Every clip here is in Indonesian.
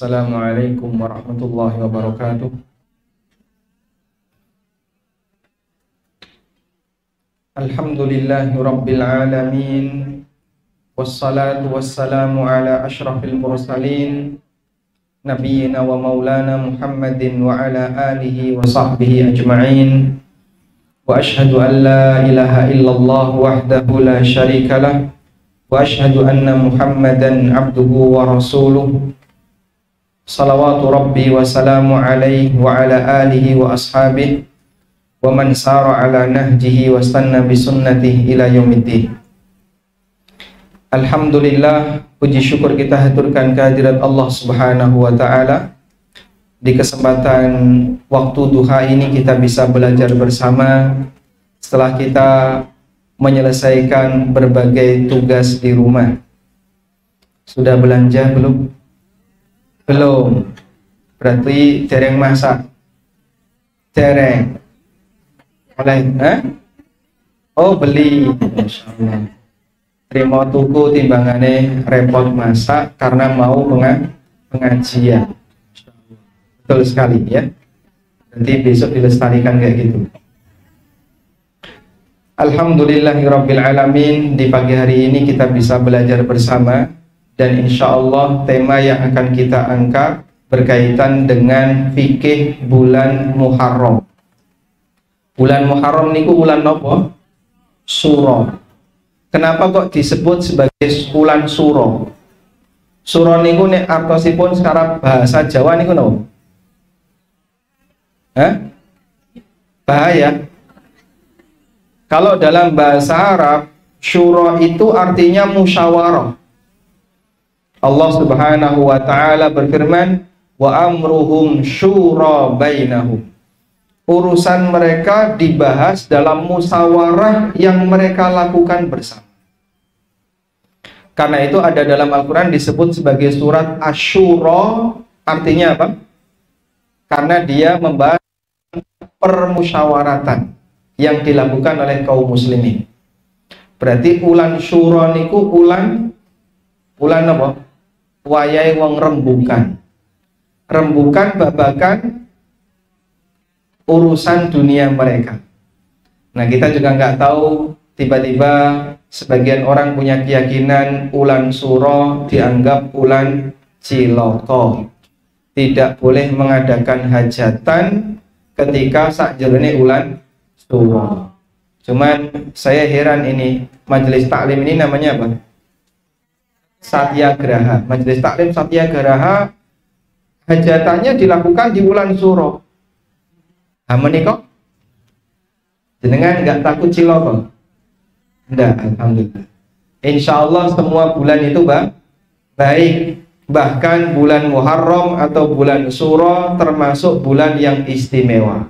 Assalamualaikum warahmatullahi wabarakatuh. Alhamdulillahi rabbil alamin. Wassalatu wassalamu ala ashrafil mursalin Nabiyyina wa maulana Muhammadin wa ala alihi wa sahbihi ajma'in. Wa ashhadu an la ilaha illallah wahdahu la syarika lah. Wa ashhadu anna Muhammadan abduhu wa rasuluh. Salawatu rabbi wa salamu alaihi wa ala alihi wa ashabihi wa man sara ala nahjihi wa stanna bi sunnatihi ila yaumiddin. Alhamdulillah, puji syukur kita haturkan kehadirat Allah Subhanahu wa taala. Di kesempatan waktu duha ini kita bisa belajar bersama setelah kita menyelesaikan berbagai tugas di rumah. Sudah belanja belum? Belum. Berarti dereng masak. Dereng. Oleh, Oh, beli. Insyaallah. Terima tuku timbangane repot masak karena mau pengajian. Betul sekali ya. Nanti besok dilestarikan kayak gitu. Alhamdulillahirabbil alamin. Di pagi hari ini kita bisa belajar bersama. Dan insya Allah tema yang akan kita angkat berkaitan dengan fikih bulan Muharram. Bulan Muharram niku bulan apa? Suro. Kenapa kok disebut sebagai bulan Suro? Suro niku nek artosipun secara bahasa Jawa niku napa? Bahaya. Kalau dalam bahasa Arab, syuro itu artinya musyawarah. Allah Subhanahu wa taala berfirman, wa amruhum syura bainahum. Urusan mereka dibahas dalam musyawarah yang mereka lakukan bersama. Karena itu ada dalam Al-Qur'an disebut sebagai surat Asy-Syura, artinya apa? Karena dia membahas permusyawaratan yang dilakukan oleh kaum muslimin. Berarti ulan syura niku ulan apa? Wayai wong rembukan. Rembukan babakan urusan dunia mereka. Nah, kita juga nggak tahu, tiba-tiba sebagian orang punya keyakinan ulan suro dianggap ulan ciloko. Tidak boleh mengadakan hajatan ketika sakjroning ulan suro. Cuman saya heran ini, majelis taklim ini namanya apa? Satyagraha. Majelis taklim Satyagraha hajatannya dilakukan di bulan Suro. Menikah? Jenengan nggak takut ciloko? Enggak, alhamdulillah. Insya Allah semua bulan itu baik. Bahkan bulan Muharram atau bulan Suro termasuk bulan yang istimewa.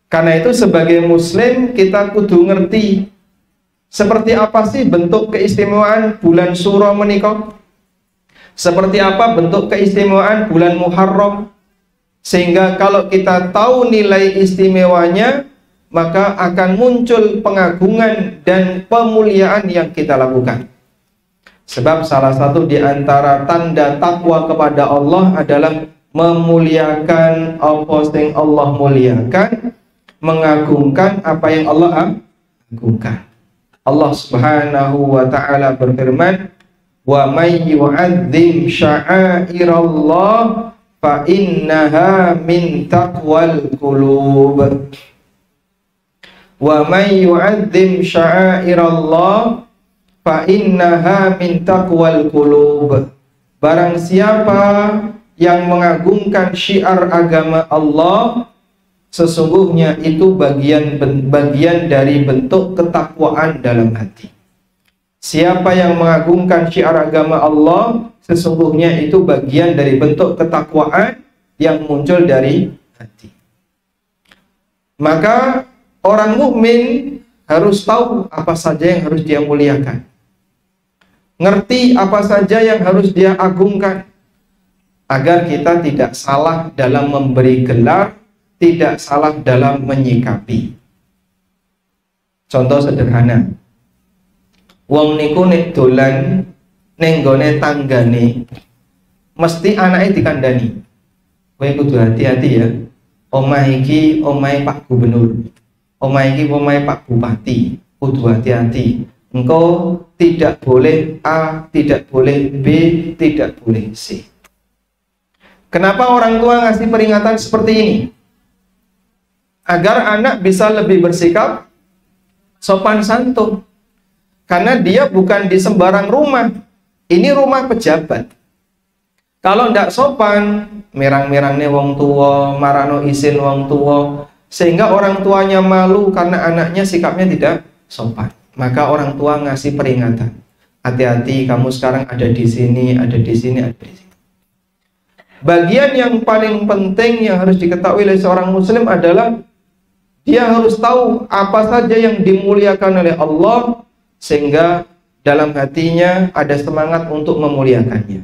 Karena itu sebagai muslim kita kudu ngerti seperti apa sih bentuk keistimewaan bulan Suro menikah? Seperti apa bentuk keistimewaan bulan Muharram? Sehingga kalau kita tahu nilai istimewanya, maka akan muncul pengagungan dan pemuliaan yang kita lakukan. Sebab salah satu di antara tanda takwa kepada Allah adalah memuliakan apa yang Allah muliakan, mengagungkan apa yang Allah agungkan. Allah Subhanahu wa taala berfirman, "Wa may yu'azzim sya'airallah fa innaha min taqwal qulub." Wa may yu'azzim sya'airallah fa innaha min taqwal qulub. Barang siapa yang mengagungkan syiar agama Allah, sesungguhnya itu bagian dari bentuk ketakwaan dalam hati. Siapa yang mengagungkan syiar agama Allah, sesungguhnya itu bagian dari bentuk ketakwaan yang muncul dari hati. Maka orang mukmin harus tahu apa saja yang harus dia muliakan. Ngerti apa saja yang harus dia agungkan. Agar kita tidak salah dalam memberi gelar, tidak salah dalam menyikapi. Contoh sederhana, wong niku nek dolan ning gone tanggane, mesti anaknya dikandani. Kowe kudu hati-hati ya. Omah iki omahe Pak Gubernur. Omah iki omahe Pak Bupati. Kudu hati-hati. Engkau tidak boleh A, tidak boleh B, tidak boleh C. Kenapa orang tua ngasih peringatan seperti ini? Agar anak bisa lebih bersikap sopan santun. Karena dia bukan di sembarang rumah. Ini rumah pejabat. Kalau ndak sopan, mirang-mirangnya wong tua, marano isin wong tua, sehingga orang tuanya malu karena anaknya sikapnya tidak sopan. Maka orang tua ngasih peringatan. Hati-hati, kamu sekarang ada di sini, ada di sini, ada di sini. Bagian yang paling penting yang harus diketahui oleh seorang muslim adalah dia harus tahu apa saja yang dimuliakan oleh Allah, sehingga dalam hatinya ada semangat untuk memuliakannya.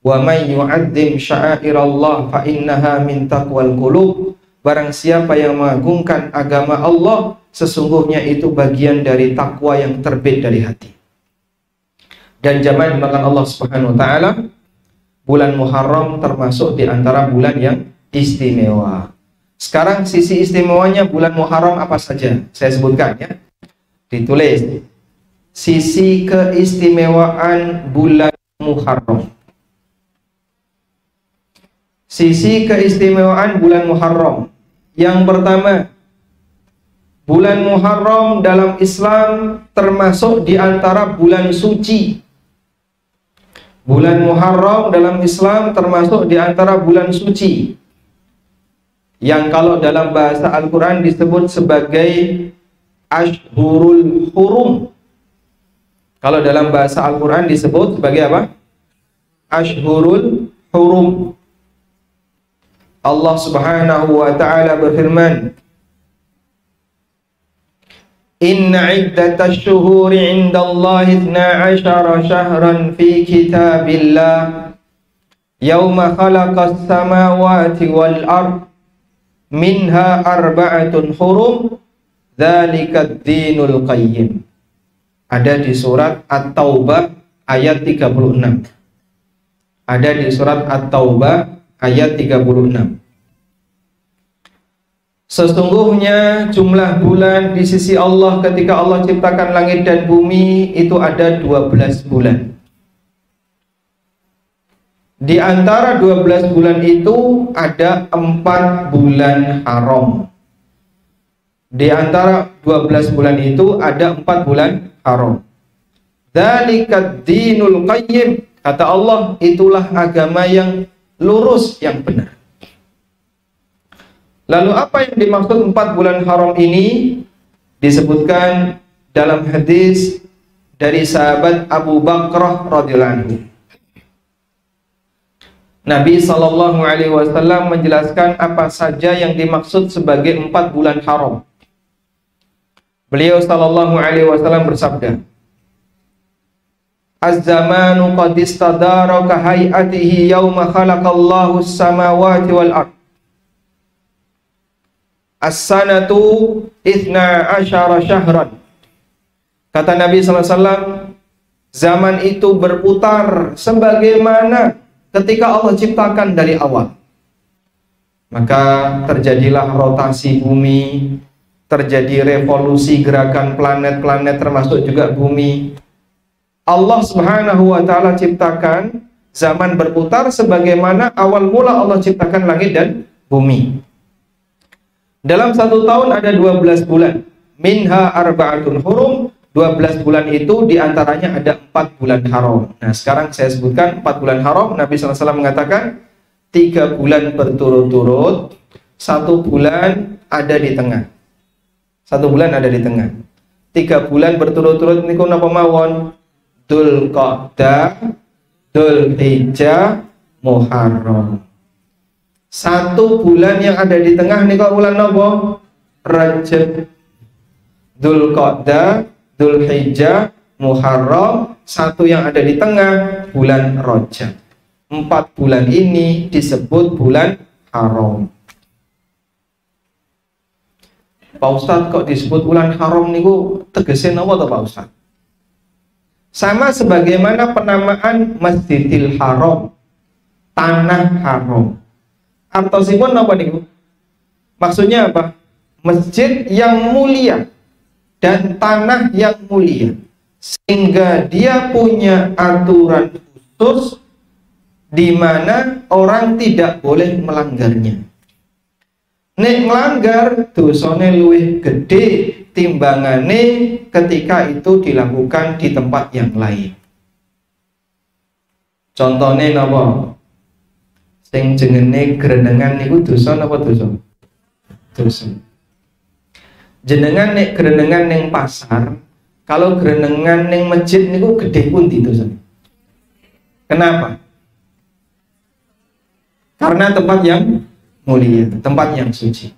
Wa may yu'azzim sya'airallah fa innaha min taqwal qulub. Barang siapa yang mengagungkan agama Allah, sesungguhnya itu bagian dari takwa yang terbit dari hati. Dan jamaah dimakan Allah Subhanahu wa taala, bulan Muharram termasuk di antara bulan yang istimewa. Sekarang sisi istimewanya bulan Muharram apa saja? Saya sebutkan ya. Ditulis. Sisi keistimewaan bulan Muharram. Sisi keistimewaan bulan Muharram. Yang pertama, bulan Muharram dalam Islam termasuk di antara bulan suci. Bulan Muharram dalam Islam termasuk di antara bulan suci. Yang kalau dalam bahasa Al-Quran disebut sebagai Ashhurul Hurum. Kalau dalam bahasa Al-Quran disebut sebagai apa? Ashhurul Hurum. Allah Subhanahu wa ta'ala berfirman, Inna iddatash syuhuri indallahi 12 syahran fi kitabillah yawma khalaqas samawati wal ard minha arba'atun hurum dzalikad dinul qayyim. Ada di surat At-Taubah ayat 36. Ada di surat At-Taubah ayat 36. Sesungguhnya jumlah bulan di sisi Allah ketika Allah ciptakan langit dan bumi itu ada 12 bulan. Di antara 12 bulan itu ada 4 bulan haram. Di antara 12 bulan itu ada 4 bulan haram. Dzalikad dinul qayyim. Kata Allah, itulah agama yang lurus, yang benar. Lalu apa yang dimaksud 4 bulan haram ini? Disebutkan dalam hadis dari sahabat Abu Bakrah radhiyallahu anhu. Nabi SAW menjelaskan apa saja yang dimaksud sebagai 4 bulan haram. Beliau SAW bersabda, Az-zamanu qad istadara ka hay'atihi yawma khalaqallahu as-samawati wal ard. As-sanatu 12 syahran. Kata Nabi SAW, zaman itu berputar sebagaimana ketika Allah ciptakan dari awal. Maka terjadilah rotasi bumi, terjadi revolusi gerakan planet-planet termasuk juga bumi. Allah Subhanahu wa ta'ala ciptakan zaman berputar sebagaimana awal mula Allah ciptakan langit dan bumi. Dalam 1 tahun ada 12 bulan. Minha arba'atun hurum. 12 bulan itu diantaranya ada 4 bulan haram. Nah sekarang saya sebutkan 4 bulan haram. Nabi SAW mengatakan 3 bulan berturut-turut, 1 bulan ada di tengah. 1 bulan ada di tengah. 3 bulan berturut-turut niku napa mawon? Dzulqa'dah, Dzulhijjah, Muharram. 1 bulan yang ada di tengah niku bulan napa? Rajab. Dzulqa'dah, Dzulhijjah, Muharram. 1 yang ada di tengah bulan Rajab. 4 bulan ini disebut bulan haram. Pak Ustadz kok disebut bulan haram niku tegese napa to Pak Ustadz? Sama sebagaimana penamaan Masjidil Haram. tanah haram. Artosipun apa niku? Maksudnya apa? Masjid yang mulia dan tanah yang mulia, sehingga dia punya aturan khusus di mana orang tidak boleh melanggarnya. Nek melanggar dosane luwih gede timbangane ketika itu dilakukan di tempat yang lain. Contohnya napa? Sing jenenge grenengan niku dosa napa dosa? Dosa. Jenengan nek grenengan ning pasar, kalau grenengan ning masjid niku gede pundi dosane? Kenapa? Karena tempat yang mulia, tempat yang suci.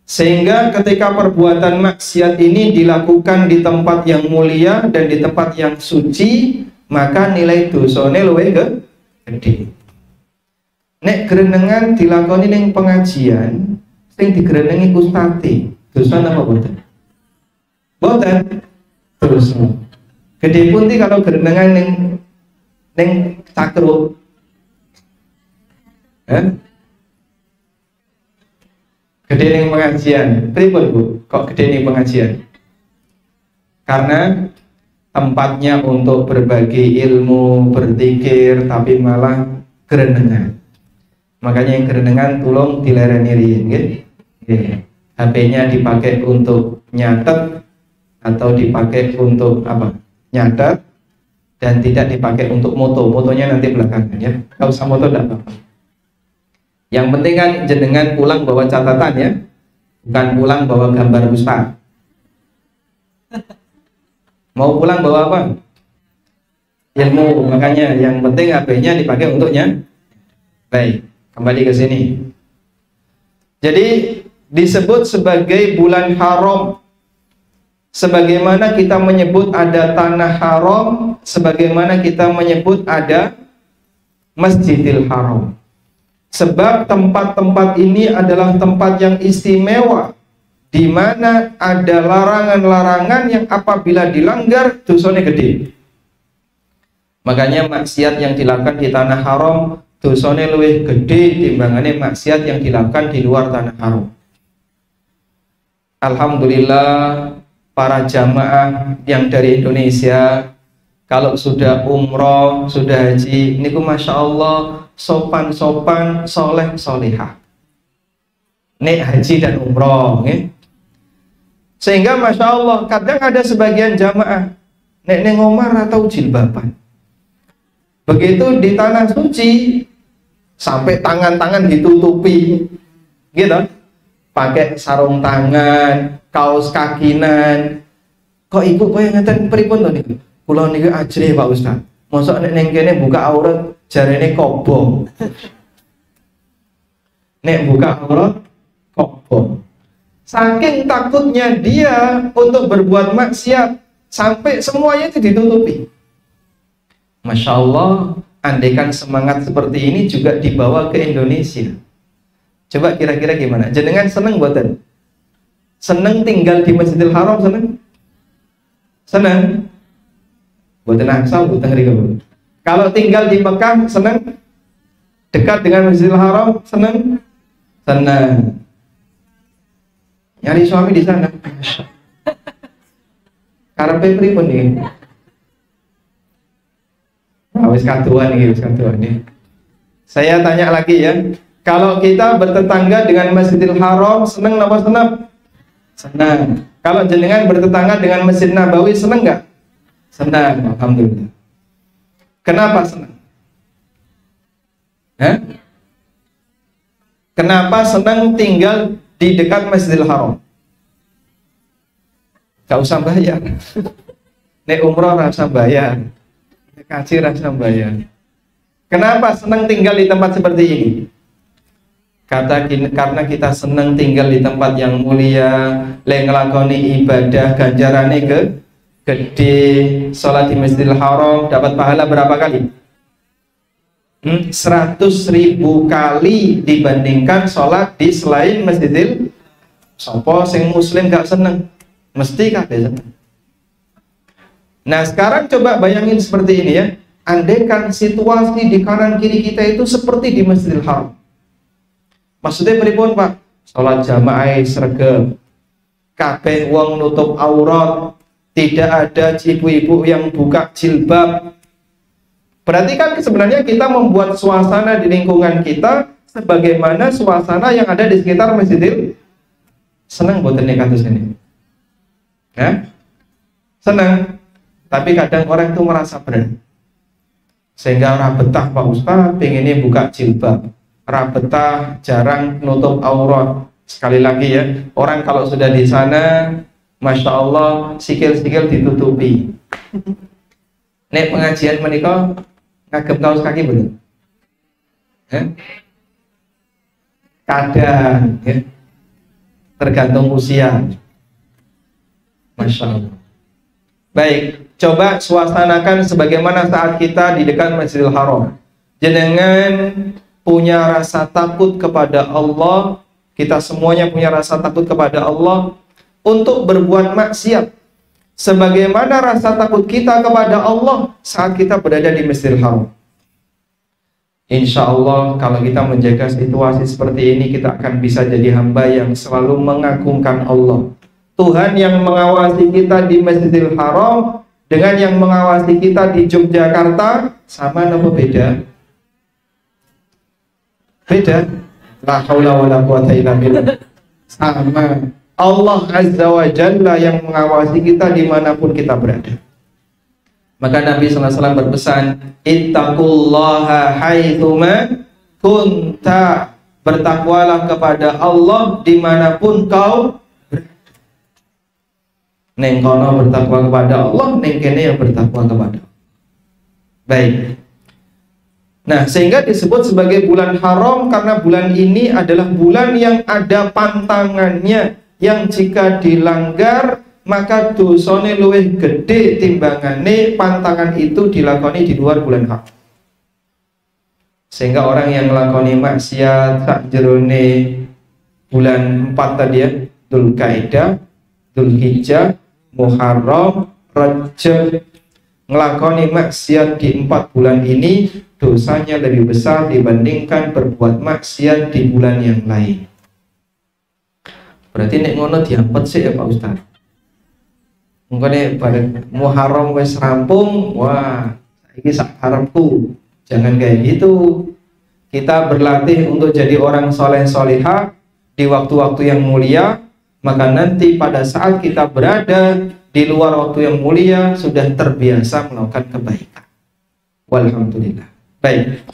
Sehingga ketika perbuatan maksiat ini dilakukan di tempat yang mulia dan di tempat yang suci, maka nilai dosane luwih gede. Nek grenengan dilakoni ning pengajian, sing digrenengi kustate, dosa apa boten? Boten. Dosa. Gede pundi kalau grenengan ning cakruk. Gede ning pengajian. Pripun Bu? Kok gede ning pengajian? Karena tempatnya untuk berbagi ilmu, berzikir, tapi malah grenengan. Makanya yang grenengan tolong dilereni riyen nggih. HP-nya dipakai untuk nyatet atau dipakai untuk apa? Nyatet dan tidak dipakai untuk moto. Motonya nanti belakangan ya. Kalau usah moto enggak apa-apa. Yang penting kan jenengan pulang bawa catatan ya. Bukan pulang bawa gambar Ustaz. Mau pulang bawa apa? Ilmu. Makanya yang penting HP-nya dipakai untuknya. Baik, kembali ke sini. Jadi disebut sebagai bulan haram, sebagaimana kita menyebut ada tanah haram, sebagaimana kita menyebut ada Masjidil Haram. Sebab tempat-tempat ini adalah tempat yang istimewa, di mana ada larangan-larangan yang apabila dilanggar dosanya gede. Makanya maksiat yang dilakukan di tanah haram dosanya lebih gede timbangannya maksiat yang dilakukan di luar tanah haram. Alhamdulillah para jamaah yang dari Indonesia kalau sudah umroh, sudah haji, niku masya Allah sopan-sopan, soleh-solehah. Nek haji dan umroh, nih. Sehingga masya Allah kadang ada sebagian jamaah nek neng omah atau jilbaban. Begitu di tanah suci sampai tangan-tangan ditutupi, gitu. Pakai sarung tangan, kaos kakinan. Kok ibu kok yang ngeten pripun to niku? Kula niku ajrih Pak Ustaz. Mosok nek ning kene buka aurat jarene kobong. Nek buka aurat kobong. Saking takutnya dia untuk berbuat maksiat sampai semuanya itu ditutupi. Masya Allah, andaikan semangat seperti ini juga dibawa ke Indonesia. Coba kira-kira gimana? Jenengan seneng buatan? Seneng tinggal di Masjidil Haram seneng? Seneng? Buatan asal, buatan ngeri. Kalau tinggal di Mekah seneng? Dekat dengan Masjidil Haram seneng? Seneng. Nyari suami di sana. Karepe pripun iki? Wis kaduan iki, wis kaduan iki. Saya tanya lagi ya. Kalau kita bertetangga dengan Masjidil Haram seneng napa seneng? Senang. Kalau jenengan bertetangga dengan Masjid Nabawi seneng nggak? Senang, alhamdulillah. Kenapa senang? Kenapa senang tinggal di dekat Masjidil Haram? Gak usah bayar. Nek umroh rasa bayar, nek haji rasa bayar. Kenapa senang tinggal di tempat seperti ini? Karena kita senang tinggal di tempat yang mulia, ngelakoni ibadah ganjarane gede. Sholat di Masjidil Haram dapat pahala berapa kali? 100.000 kali dibandingkan sholat di selain Masjidil. Sopo sing muslim gak seneng, mesti kabeh seneng. Nah sekarang coba bayangin seperti ini ya. andaikan situasi di kanan kiri kita itu seperti di Masjidil Haram. Maksudnya pripun, Pak? Salat jamaah sregep, kabeh wong nutup aurat, tidak ada ibu-ibu yang buka jilbab. Berarti kan sebenarnya kita membuat suasana di lingkungan kita sebagaimana suasana yang ada di sekitar Masjidil. Senang boten nek kados ini? Ya? Senang. Tapi kadang orang itu merasa berat. Sehingga ora betah Pak Ustaz pengennya buka jilbab. Ora betah jarang nutup aurat. Sekali lagi ya, orang kalau sudah di sana, Masya Allah, sikil-sikil ditutupi. Nek pengajian menikah ngagem kaos kaki betul? Kadang ya. Tergantung usia. Masya Allah. Baik, coba suasanakan sebagaimana saat kita di dekat Masjidil Haram. Jenengan punya rasa takut kepada Allah, kita semuanya punya rasa takut kepada Allah untuk berbuat maksiat. Sebagaimana rasa takut kita kepada Allah saat kita berada di Masjidil Haram. Insya Allah kalau kita menjaga situasi seperti ini, kita akan bisa jadi hamba yang selalu mengagungkan Allah. Tuhan yang mengawasi kita di Masjidil Haram dengan yang mengawasi kita di Yogyakarta sama apa beda? Beda. La haula wala quwata illa billah. Sama. Allah Azza wa Jalla yang mengawasi kita dimanapun kita berada. Maka Nabi SAW berpesan, ittaqullaha haitsuma kunta. Bertakwalah kepada Allah dimanapun kau. Neng kono bertakwa kepada Allah, neng kene yang bertakwa kepada Allah. Baik. Nah, sehingga disebut sebagai bulan haram karena bulan ini adalah bulan yang ada pantangannya, yang jika dilanggar maka dosane luwih gede timbangane pantangan itu dilakoni di luar bulan haram. Sehingga orang yang ngelakoni maksiat sak jerone bulan 4 tadi ya, Dzulqa'dah, Dzulhijjah, Muharram, Rajab, ngelakoni maksiat di 4 bulan ini dosanya lebih besar dibandingkan berbuat maksiat di bulan yang lain. Berarti nek ngono diampet sih ya Pak Ustaz. Mungkin pada Muharram wis rampung, wah ini sak harapku. Jangan kayak gitu. Kita berlatih untuk jadi orang soleh solihah di waktu-waktu yang mulia. Maka nanti pada saat kita berada di luar waktu yang mulia sudah terbiasa melakukan kebaikan. Walhamdulillah. Baik.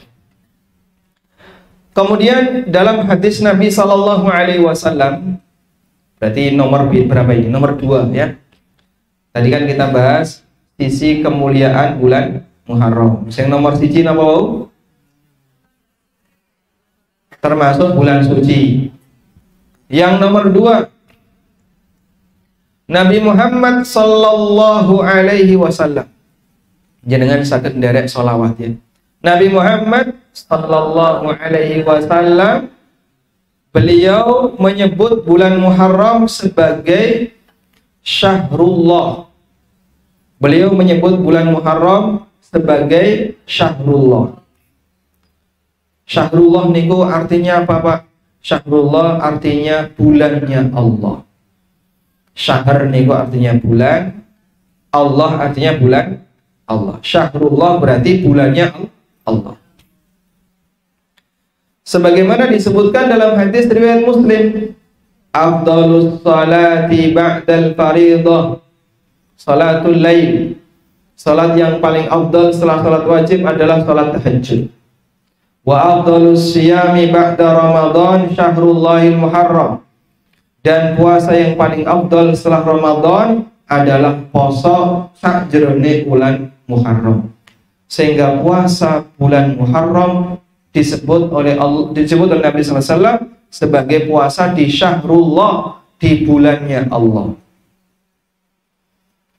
Kemudian dalam hadis Nabi Sallallahu Alaihi Wasallam, berarti nomor berapa ini? Nomor 2 ya. Tadi kan kita bahas sisi kemuliaan bulan Muharram. Yang nomor 1 apa? Termasuk bulan suci. Yang nomor 2, Nabi Muhammad Sallallahu Alaihi Wasallam. Jangan sakit derek solawat ya. Nabi Muhammad Sallallahu Alaihi Wasallam, beliau menyebut bulan Muharram sebagai Syahrullah. Beliau menyebut bulan Muharram sebagai Syahrullah. Syahrullah niku artinya apa Pak? Syahrullah artinya bulannya Allah. Syahr niku artinya bulan, Allah artinya bulan Allah. Syahrullah berarti bulannya Allah. Sebagaimana disebutkan dalam hadis riwayat Muslim, afdhalus salati ba'dal fariidhah salatul lail. Salat yang paling afdal setelah salat wajib adalah salat tahajud. Wa afdhalus siyami ba'da Ramadan syahrullahil muharram. Dan puasa yang paling afdal setelah Ramadan adalah poso sakjroning bulan Muharram. Sehingga puasa bulan Muharram disebut oleh Nabi sallallahu alaihi wasallam sebagai puasa di Syahrullah, di bulannya Allah.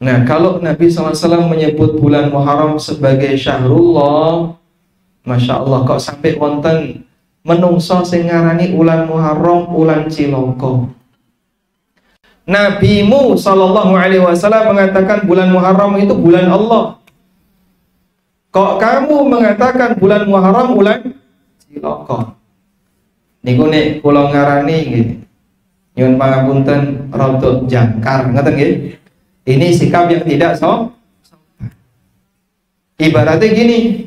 Nah, kalau Nabi sallallahu alaihi wasallam menyebut bulan Muharram sebagai Syahrullah, Masya Allah, kok sampai wonten menungso sing ngarani ulan Muharram ulan ciloko. Nabimu Sallallahu Alaihi Wasallam mengatakan bulan Muharram itu bulan Allah. Kok kamu mengatakan bulan Muharram bulan cilaka? Niku nek kula ngarani nggih. Nyuwun pangapunten rada jangkar, ngoten nggih. Ini sikap yang tidak sopan. Ibaratnya gini,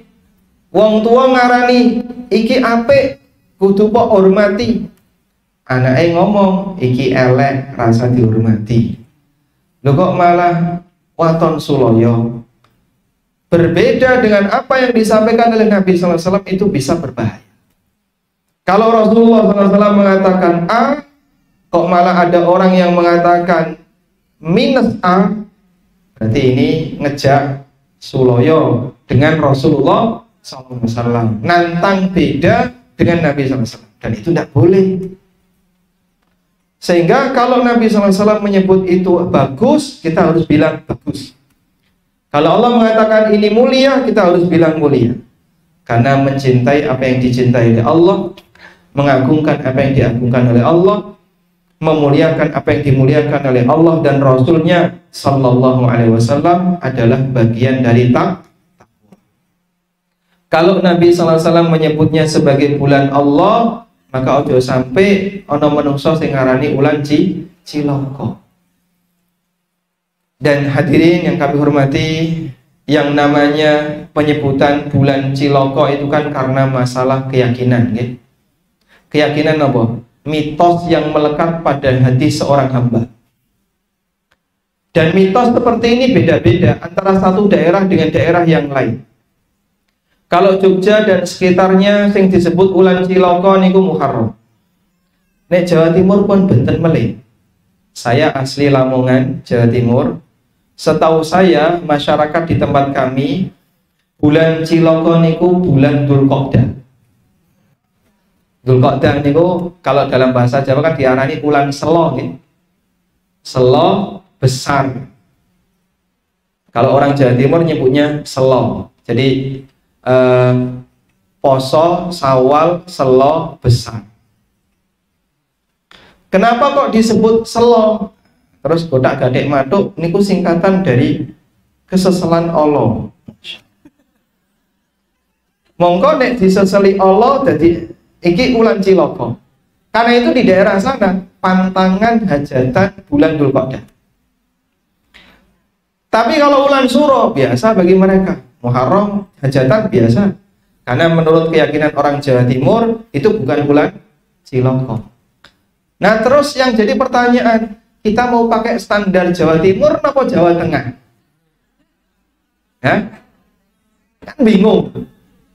wong tua ngarani iki apik kudu kok hormati. Anake ngomong iki elek rasa dihormati. Lho kok malah waton suloyo. Berbeda dengan apa yang disampaikan oleh Nabi sallallahu alaihi wasallam itu bisa berbahaya. Kalau Rasulullah sallallahu alaihi wasallam mengatakan A, kok malah ada orang yang mengatakan minus A, berarti ini ngejak suloyo dengan Rasulullah SAW, nantang beda dengan Nabi SAW, dan itu tidak boleh. Sehingga kalau Nabi SAW menyebut itu bagus, kita harus bilang bagus. Kalau Allah mengatakan ini mulia, kita harus bilang mulia, karena mencintai apa yang dicintai oleh Allah, mengagungkan apa yang diagungkan oleh Allah, memuliakan apa yang dimuliakan oleh Allah dan Rasulnya Sallallahu Alaihi Wasallam adalah bagian dari takwa. Kalau Nabi Sallallahu Alaihi Wasallam menyebutnya sebagai bulan Allah, maka ojo sampai ono menungso sing ngarani ulan cilaka. Dan hadirin yang kami hormati, yang namanya penyebutan bulan cilaka itu kan karena masalah keyakinan, gitu. Keyakinan apa? Mitos yang melekat pada hati seorang hamba. Dan mitos seperti ini beda-beda antara satu daerah dengan daerah yang lain. Kalau Jogja dan sekitarnya sing disebut ulan cilaka niku Muharram. Nek Jawa Timur pun benten melih. Saya asli Lamongan, Jawa Timur. Setahu saya masyarakat di tempat kami bulan cilaka niku bulan Dzulqa'dah. Dzulqa'dah niku kalau dalam bahasa Jawa kan diarani ulan selo nih. Selo besar. Kalau orang Jawa Timur nyebutnya selo. Jadi poso, sawal, selo besar. Kenapa kok disebut selo? Terus kodak gadek maduk niku singkatan dari keseselan Allah. Mongko nek diseseli Allah jadi iki ulan cilaka. Karena itu di daerah sana pantangan hajatan bulan Dzulqa'dah. Tapi kalau ulan suro biasa bagi mereka. Muharram hajatan biasa. Karena menurut keyakinan orang Jawa Timur itu bukan bulan cilaka. Nah, terus yang jadi pertanyaan, kita mau pakai standar Jawa Timur atau Jawa Tengah? Hah? Kan bingung.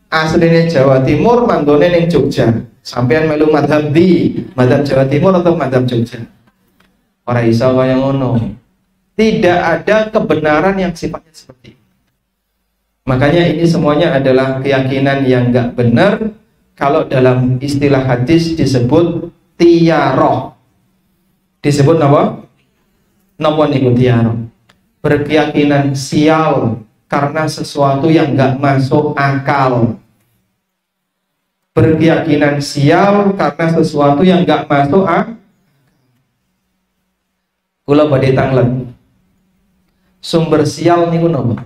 Aslinya Jawa Timur, manggone ning Jogja. Sampean melu madhab di madhab Jawa Timur atau madhab Jogja? Ora iso kaya ngono. Tidak ada kebenaran yang sifatnya seperti itu. Makanya ini semuanya adalah keyakinan yang enggak benar. Kalau dalam istilah hadis disebut tiyaroh. Disebut apa? Napa niku tiyaroh? Berkeyakinan sial karena sesuatu yang enggak masuk akal. Berkeyakinan sial karena sesuatu yang enggak masuk akal. Kula badhe tanglet. Sumber sial niku napa?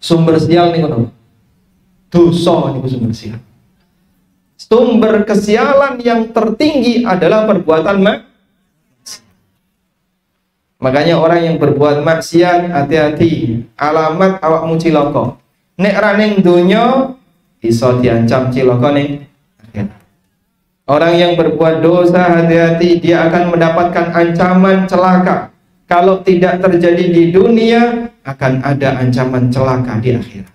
Sumber sial niku napa? Dosa niku sumber sial. Sumber kesialan yang tertinggi adalah perbuatan maksiat. Makanya orang yang berbuat maksiat hati-hati, alamat awakmu cilaka. Nek raning donya bisa diancam cilaka ning akhirat. Orang yang berbuat dosa hati-hati, dia akan mendapatkan ancaman celaka. Kalau tidak terjadi di dunia, akan ada ancaman celaka di akhirat.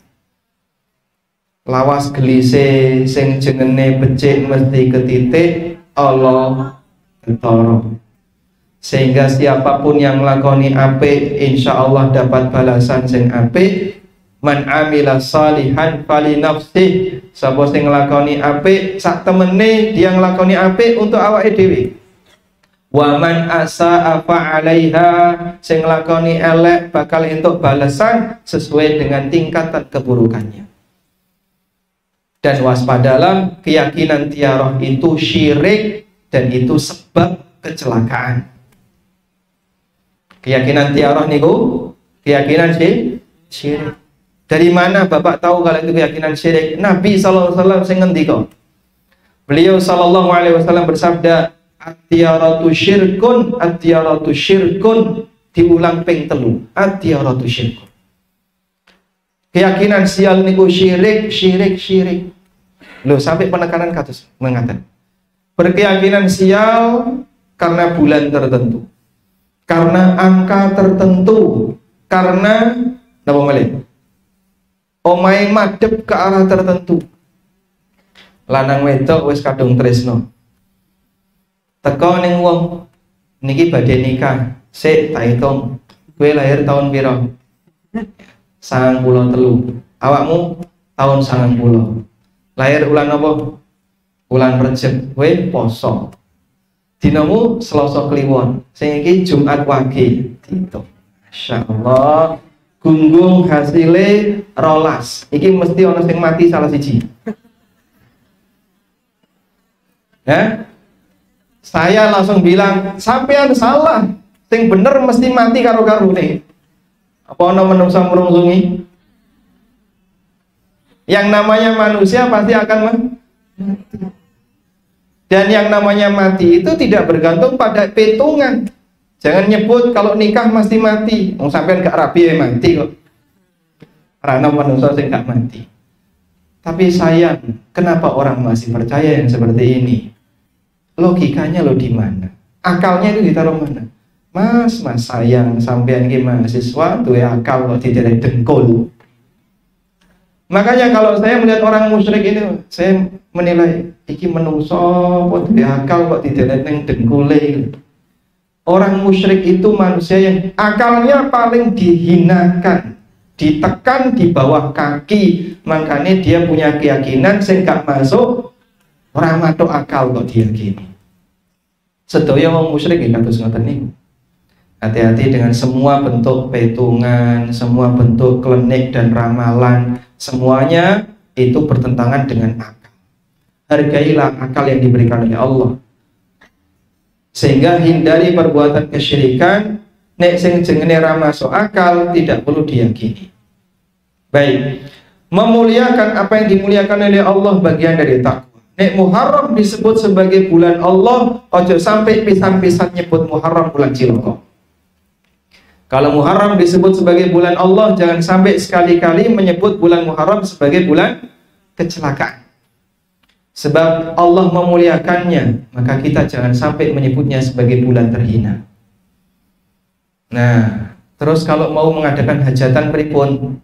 Lawas gelise sing jenenge becik mesti ketitik Allah ketara. Sehingga siapapun yang lakoni apik insya Allah dapat balasan sing apik. Man amila salihan fali nafsih. Sapa sing nglakoni apik sak temene dia nglakoni apik untuk awake dhewe. Wa man asaa fa 'alaiha, sing nglakoni elek bakal entuk balasan sesuai dengan tingkatan keburukannya. Dan waspadalah, keyakinan tiyaroh itu syirik dan itu sebab kecelakaan. Keyakinan tiyaroh niku keyakinan syirik. Dari mana Bapak tahu kalau itu keyakinan syirik? Nabi SAW sing ngendika. Beliau SAW bersabda, at-tiyaratu syirkun, diulang ping 3. At-tiyaratu syirkun. Keyakinan sial niku syirik. Loh, sampai penekanan kados mengatakan. Berkeyakinan sial karena bulan tertentu, karena angka tertentu, karena napa malih? Omahe madhep ke arah tertentu. Lanang wedok wis kadung tresno. Teko ning wong niki badhe nikah. Sik tak hitung. Kowe lahir tahun pira? 93. Awakmu tahun 90. Lahir bulan apa? Bulan Rejab. Kowe poso. Dinamu Selasa Kliwon. Sing iki Jumat Wage. Diitung. Masyaallah. Gunggung hasilnya 12. Iki mesti ono sing mati salah siji. Ya? Saya langsung bilang, sampean salah. Sing bener mesti mati karo-karo nih. Apa ono menungsa merungsungi? Yang namanya manusia pasti akan mati. Dan yang namanya mati itu tidak bergantung pada petungan. Jangan nyebut kalau nikah mesti mati. Wong sampean gak rabi ya mati kok. Karena manusia sing gak mati. Tapi sayang, kenapa orang masih percaya yang seperti ini? Logikanya lo di mana? Akalnya itu ditaruh mana? Mas sayang sampean ki mahasiswa tuh ya akal kok diterek dengkul. Makanya kalau saya melihat orang musyrik ini, saya menilai iki menungso kok duwe akal kok diterek nang dengkule. Orang musyrik itu manusia yang akalnya paling dihinakan, ditekan di bawah kaki. Makanya dia punya keyakinan sing gak masuk orang matuk akal kok diyakini. Sedaya wong musyrik iki kados ngoten niku. Hati-hati dengan semua bentuk petungan, semua bentuk klinik dan ramalan, semuanya itu bertentangan dengan akal. Hargailah akal yang diberikan oleh Allah. Sehingga hindari perbuatan kesyirikan. Nek sing jenenge ra masuk akal tidak perlu diyakini. Baik, memuliakan apa yang dimuliakan oleh Allah bagian dari takwa. Nek Muharram disebut sebagai bulan Allah, ojo sampai pisan-pisan nyebut Muharram bulan ciloko. Kalau Muharram disebut sebagai bulan Allah, jangan sampai sekali-kali menyebut bulan Muharram sebagai bulan kecelakaan. Sebab Allah memuliakannya, maka kita jangan sampai menyebutnya sebagai bulan terhina. Nah, terus kalau mau mengadakan hajatan pripun?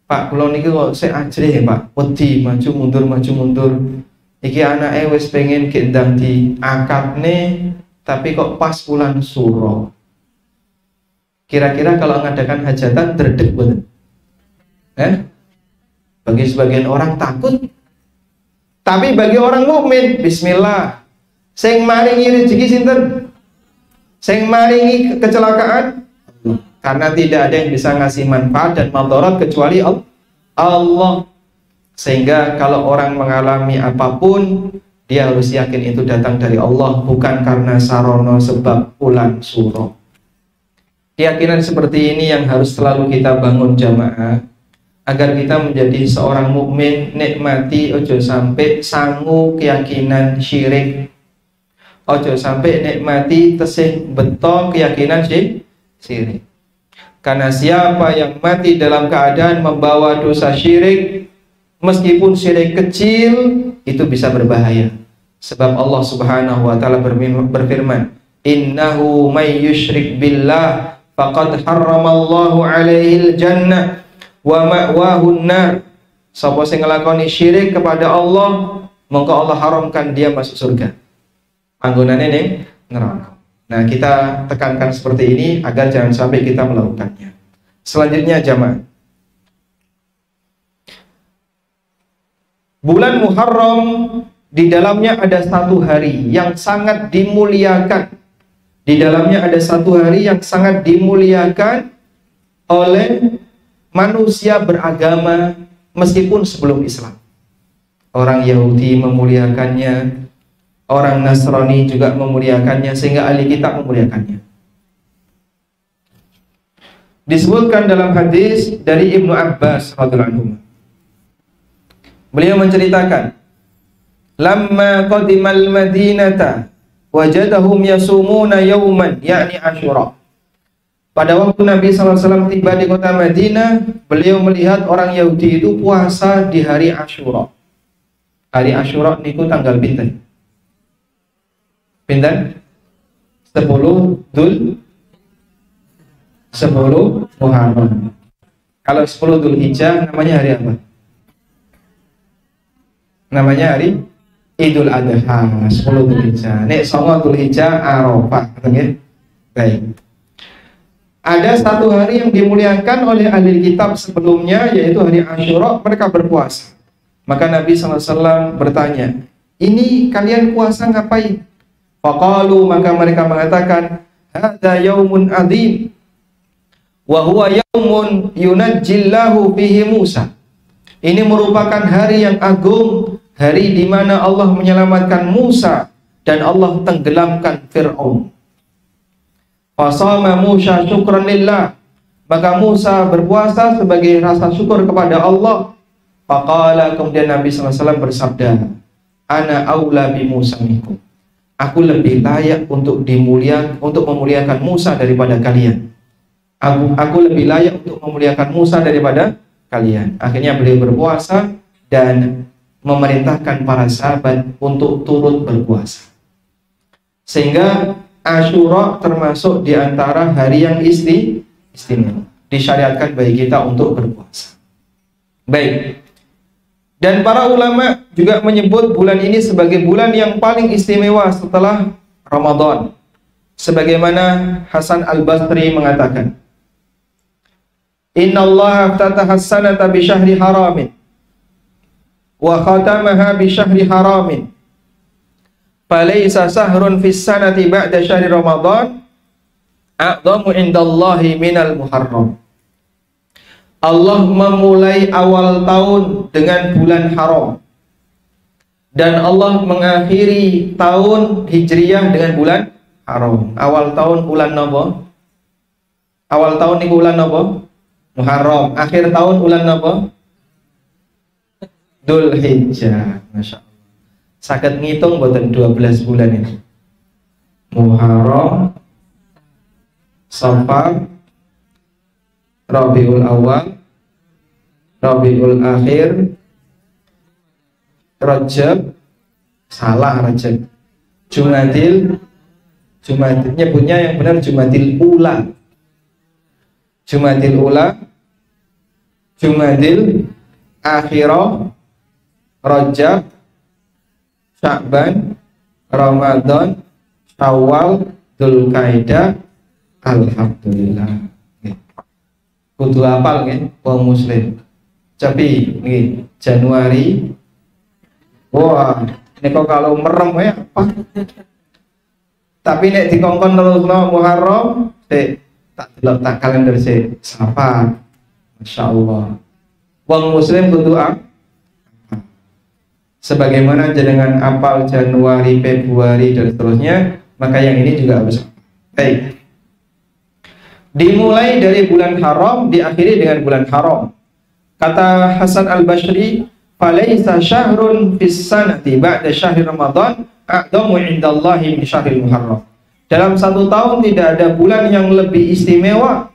Pak, kula niki kok sik ajrih ya, Pak. Wedi maju mundur. Iki anake wis pengen gendang di akadne, tapi kok pas bulan Suro. Kira-kira kalau mengadakan hajatan dredeg boten? Bagi sebagian orang takut. Tapi bagi orang mukmin, bismillah. Sing maringi rezeki sinten? Sing maringi kecelakaan? Karena tidak ada yang bisa ngasih manfaat dan madarat kecuali Allah. Sehingga kalau orang mengalami apapun, dia harus yakin itu datang dari Allah, bukan karena sarono sebab ulan suro. Keyakinan seperti ini yang harus selalu kita bangun jamaah, agar kita menjadi seorang mukmin nikmati. Ojo sampai sangu keyakinan syirik, ojo sampai nikmati tesih beto keyakinan syirik. Karena siapa yang mati dalam keadaan membawa dosa syirik, meskipun syirik kecil, itu bisa berbahaya. Sebab Allah Subhanahu wa taala berfirman, "Innahu may yusyrik billah faqad harramallahu alaihil jannah wa ma'wahun nar." Sapa sing nglakoni syirik kepada Allah, mongko Allah haramkan dia masuk surga. Panggonane ning neraka. Nah, kita tekankan seperti ini agar jangan sampai kita melakukannya. Selanjutnya jamaah, bulan Muharram di dalamnya ada satu hari yang sangat dimuliakan. Di dalamnya ada satu hari yang sangat dimuliakan oleh manusia beragama meskipun sebelum Islam. Orang Yahudi memuliakannya, orang Nasrani juga memuliakannya, sehingga ahli kitab memuliakannya. Disebutkan dalam hadis dari Ibnu Abbas radhiyallahu anhu. Beliau menceritakan, "Lamma qadimal Madinata wajadahum yasumuna yawman yakni Asyura." Pada waktu Nabi SAW tiba di kota Madinah, beliau melihat orang Yahudi itu puasa di hari Asyura. Hari Asyura niku tanggal pinten? Pinten? 10 Muharram. Kalau 10 Dzulhijjah namanya hari apa? Namanya hari Idul Adha, 10 Dzulhijjah. Nek 9 Dzulhijjah Arafah, katanya. Baik. Ada satu hari yang dimuliakan oleh ahli kitab sebelumnya, yaitu hari Asyura, mereka berpuasa. Maka Nabi SAW bertanya, "Ini kalian puasa ngapain?" Faqalu, maka mereka mengatakan, "Hadza yaumun adzim wa huwa yaumun yunajjillahu fihi Musa." Ini merupakan hari yang agung, hari di mana Allah menyelamatkan Musa dan Allah tenggelamkan Fir'aun. Fasama Musa syukran lillah, maka Musa berpuasa sebagai rasa syukur kepada Allah. Faqala, kemudian Nabi SAW bersabda, "Ana aula bi Musa minkum." Aku lebih layak untuk memuliakan Musa daripada kalian. Aku lebih layak untuk memuliakan Musa daripada kalian. Akhirnya beliau berpuasa dan memerintahkan para sahabat untuk turut berpuasa. Sehingga Asyura termasuk di antara hari yang istimewa. Disyariatkan bagi kita untuk berpuasa. Baik. Dan para ulama juga menyebut bulan ini sebagai bulan yang paling istimewa setelah Ramadan. Sebagaimana Hasan Al-Basri mengatakan, "Inna Allah aftataha as-sanata bi syahri haramin wa khatamaha bi syahri haramin. Falaysa sahrun fis sanati ba'da syahri Ramadan a'dhamu indallahi minal Muharram." Allah memulai awal tahun dengan bulan haram, dan Allah mengakhiri tahun Hijriyah dengan bulan haram. Awal tahun bulan napa? Awal tahun niku bulan napa? Muharram. Akhir tahun bulan napa? Dzulhijjah. Masya Allah. Saged ngitung mboten 12 bulan ini. Muharram, Safar, Rabiul Awal, Rabiul Akhir, Rajab, salah Rajab, Jumadil, nyebutnya yang benar Jumadil Ula, Jumadil Ula, Jumadil Akhirah, Rajab, Sya'ban, Ramadan, Syawal, Dzulqa'dah. Alhamdulillah. Kudu hafal nggih wong muslim. Tapi nggih Januari. Wah, niku kalau merem ya apa? Tapi nek dikongkon terusno Muharram, tak delok tak kalender sik Safar. Masyaallah. Wong muslim kudu sebagaimana jenengan apal Januari, Februari dan seterusnya, maka yang ini juga harus. Baik. Dimulai dari bulan haram, diakhiri dengan bulan haram. Kata Hasan Al-Basri, "Falaysa syahrun fis sanati ba'da syahri Ramadan a'dhamu 'indallahi min syahril Muharram." Dalam satu tahun tidak ada bulan yang lebih istimewa,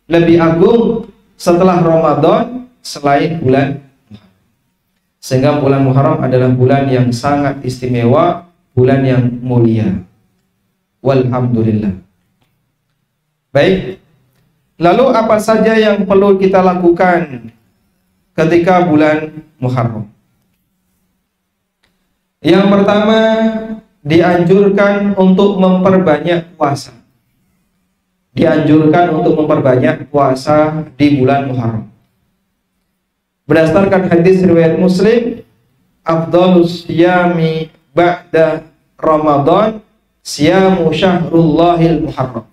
lebih agung setelah Ramadan selain bulan Muharram. Sehingga bulan Muharram adalah bulan yang sangat istimewa, bulan yang mulia. Walhamdulillah. Baik, lalu apa saja yang perlu kita lakukan ketika bulan Muharram? Yang pertama, dianjurkan untuk memperbanyak puasa. Dianjurkan untuk memperbanyak puasa di bulan Muharram. Berdasarkan hadis riwayat Muslim, afdhalus siyami ba'da Ramadan siyamu syahrullahil Muharram.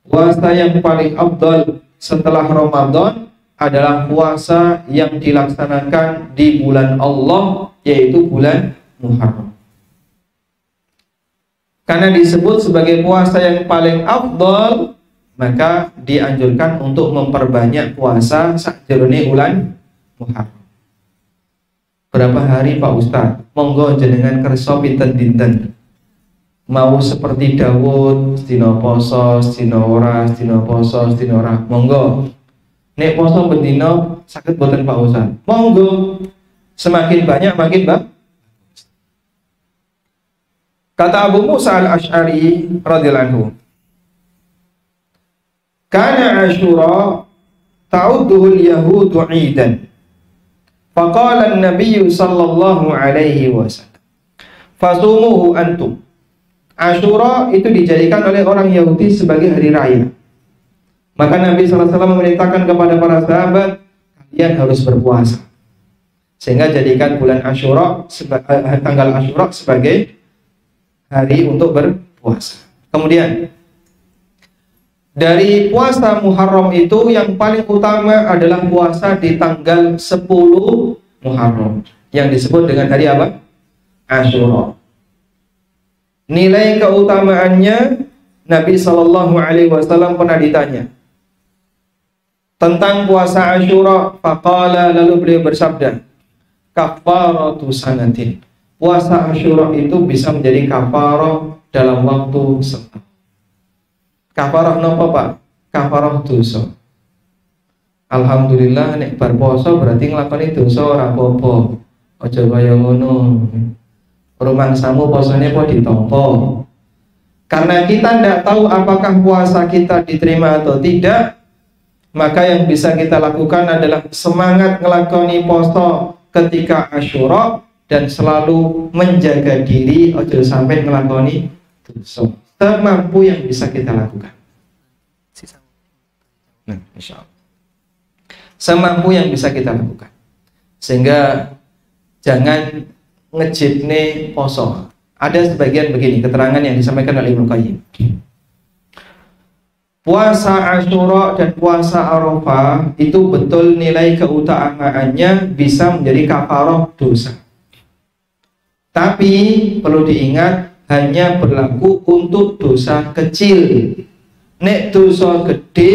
Puasa yang paling afdal setelah Ramadan adalah puasa yang dilaksanakan di bulan Allah, yaitu bulan Muharram. Karena disebut sebagai puasa yang paling afdal maka dianjurkan untuk memperbanyak puasa sakjroning bulan Muharram. Berapa hari Pak Ustaz? Monggo jenengan kersa pinten-pinten. Mau seperti Daud, sedina poso, sedina ora, sedina poso, sedina ora. Monggo. Nek poso bendina saged boten Pak Ustaz? Monggo. Semakin banyak makin bagus. Kata Abu Musa al-Ash'ari radhiyallahu anhu, kana Ashura ta'udduhu al-yahudu 'idan. Faqala an-nabiy sallallahu alaihi wasallam, fasumuhu antum. Ashura itu dijadikan oleh orang Yahudi sebagai hari raya. Maka Nabi sallallahu alaihi wasallam memerintahkan kepada para sahabat, kalian harus berpuasa. Sehingga jadikan bulan Ashura, tanggal Ashura sebagai hari untuk berpuasa. Kemudian dari puasa Muharram itu yang paling utama adalah puasa di tanggal 10 Muharram yang disebut dengan hari apa? Ashura. Nilai keutamaannya, Nabi Shallallahu Alaihi Wasallam pernah ditanya tentang puasa Ashura. Faqala, lalu beliau bersabda, kafaratu sanatin. Puasa Ashura itu bisa menjadi kafarah dalam waktu setahun. Kafarah napa Pak? Kafarah dosa. Alhamdulillah nek bar poso berarti nglakoni dosa ora apa-apa. Aja kaya ngono. Rumangsamu posone kok ditampa. Karena kita tidak tahu apakah puasa kita diterima atau tidak, maka yang bisa kita lakukan adalah semangat nglakoni poso ketika Ashura dan selalu menjaga diri ojo sampai nglakoni dosa. Semampu yang bisa kita lakukan. Nah, insyaallah. Semampu yang bisa kita lakukan. Sehingga jangan ngejibne poso. Ada sebagian begini keterangan yang disampaikan oleh Ibnu Qayyim. Puasa Ashura dan puasa Arafah itu betul nilai keutamaannya bisa menjadi kafarah dosa. Tapi perlu diingat hanya berlaku untuk dosa kecil. Nek dosa gede,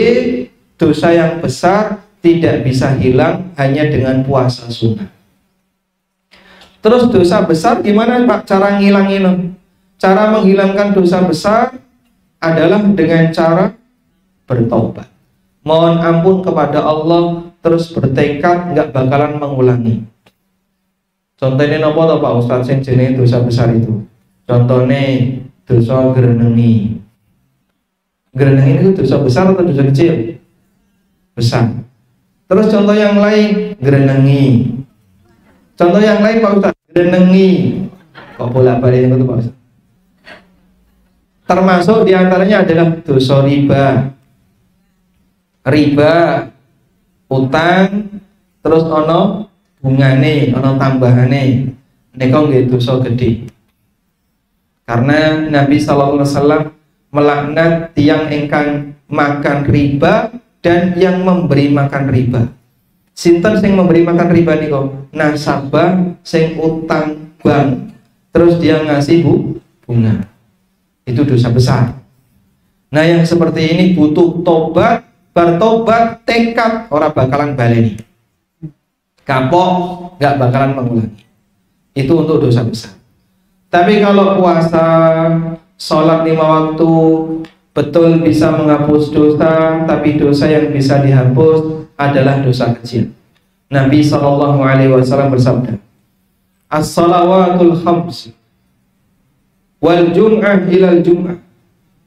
dosa yang besar tidak bisa hilang hanya dengan puasa sunnah. Terus dosa besar gimana Pak cara ngilangin? Cara menghilangkan dosa besar adalah dengan cara bertobat. Mohon ampun kepada Allah, terus bertekad nggak bakalan mengulangi. Contohnya nopo to Pak Ustaz sing jenenge dosa besar itu? Contohnya dosa grenengi. Grenengi itu dosa besar atau dosa kecil? Besar. Terus contoh yang lain, grenengi. Contoh yang lain Pak Ustaz, grenengi. Kok bolak-balik itu Pak Ustaz? Termasuk diantaranya adalah dosa riba. Riba, utang, terus ono bungane, ono tambahane. Nika nggih dosa gede. Karena Nabi sallallahu alaihi wasallam melaknat tiang ingkang makan riba dan yang memberi makan riba. Sinten sing memberi makan riba niku? Nasabah sing utang bank, terus dia ngasih bunga. Itu dosa besar. Nah, yang seperti ini butuh tobat, bertobat tekad ora bakalan baleni. Kapok nggak bakalan mengulangi. Itu untuk dosa besar. Tapi kalau puasa, sholat 5 waktu betul bisa menghapus dosa, tapi dosa yang bisa dihapus adalah dosa kecil. Nabi Shallallahu Alaihi Wasallam bersabda, as-salawatul khams wal jum'ah ilal jum'ah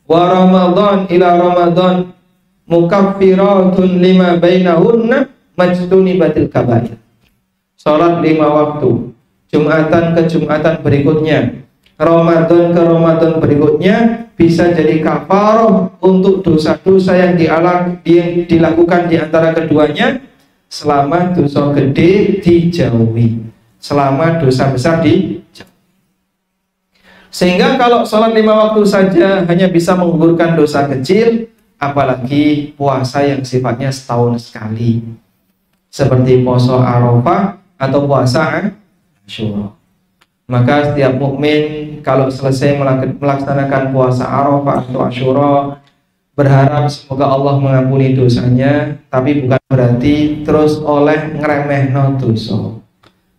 wa ramadan ila ramadan mukaffiratun lima bainahunna majtunibatil kabair. Sholat 5 waktu, Jumatan ke Jumatan berikutnya, Ramadan ke Ramadan berikutnya bisa jadi kafarah untuk dosa-dosa yang dilakukan di antara keduanya selama dosa gede dijauhi, selama dosa besar dijauhi. Sehingga kalau sholat 5 waktu saja hanya bisa menggugurkan dosa kecil, apalagi puasa yang sifatnya setahun sekali, seperti puasa Arafah atau puasa Ashura. Maka setiap mukmin kalau selesai melaksanakan puasa Arafah atau Ashura, berharap semoga Allah mengampuni dosanya, tapi bukan berarti terus oleh ngremehno dosa.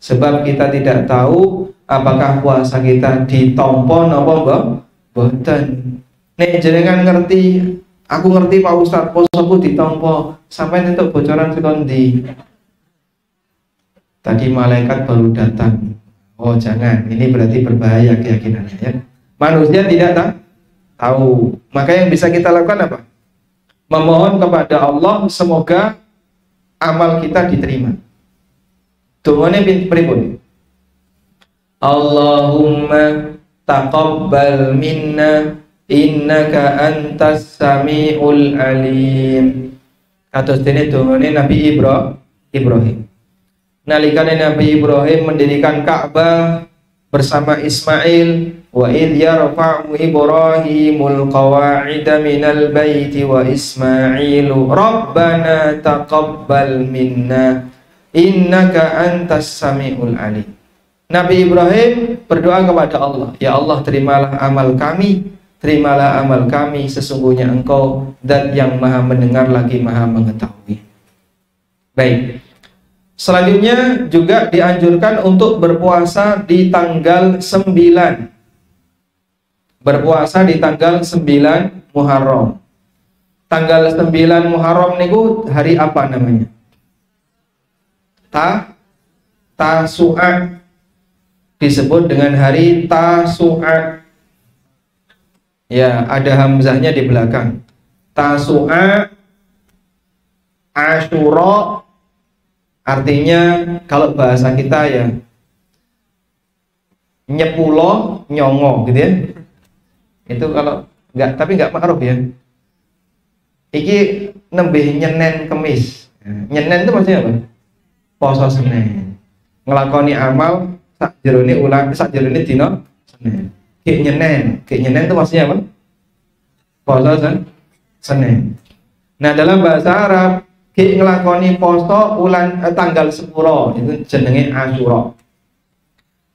Sebab kita tidak tahu apakah puasa kita ditompo napa mboten. Nek jenengan ngerti, aku ngerti Pak Ustadz, posoku ditompo, sampai entuk bocoran saka ndi? Tadi malaikat baru datang. Oh jangan, ini berarti berbahaya keyakinannya ya. Manusia tidak tahu. Maka yang bisa kita lakukan apa? Memohon kepada Allah semoga amal kita diterima. Dungane pripun? Allahumma taqabbal minna innaka antas samiul alim. Kados dene dungane Nabi Ibrahim. Nalikane Nabi Ibrahim mendirikan Ka'bah bersama Ismail, wa id yarfa'u Ibrahimul qawa'ida minal baiti wa Ismailu rabbana taqabbal minna innaka antas samiul alim. Nabi Ibrahim berdoa kepada Allah, ya Allah terimalah amal kami, sesungguhnya Engkau Zat yang Maha mendengar lagi Maha mengetahui. Baik. Selanjutnya juga dianjurkan untuk berpuasa di tanggal 9. Berpuasa di tanggal 9 Muharram. Tanggal 9 Muharram niku hari apa namanya? Tasu'a. Disebut dengan hari Tasu'a. Ya, ada hamzahnya di belakang. Tasu'a, Asyura. Artinya kalau bahasa kita ya nyepulo nyongo gitu ya. Itu kalau enggak, tapi enggak ma'ruf ya. Iki nembih nyenen kemis. Nyenen itu maksudnya apa? Poso Senin. Ngelakoni amal sak jerone dina Senin. Ki nyenen itu maksudnya apa? Poso Senin. Nah, dalam bahasa Arab ki ngelakoni poso tanggal 10 itu jenenge Asyura.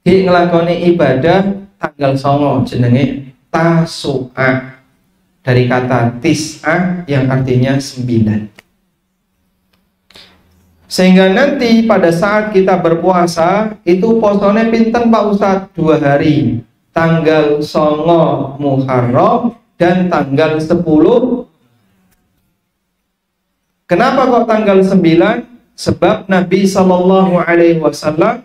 Ki ngelakoni ibadah tanggal 9 jenenge Tasu'a. Dari kata tis'a yang artinya 9. Sehingga nanti pada saat kita berpuasa itu posone pinten Pak Ustadz? 2 hari. Tanggal 9 Muharram dan tanggal 10. Kenapa kok tanggal 9? Sebab Nabi Shallallahu Alaihi Wasallam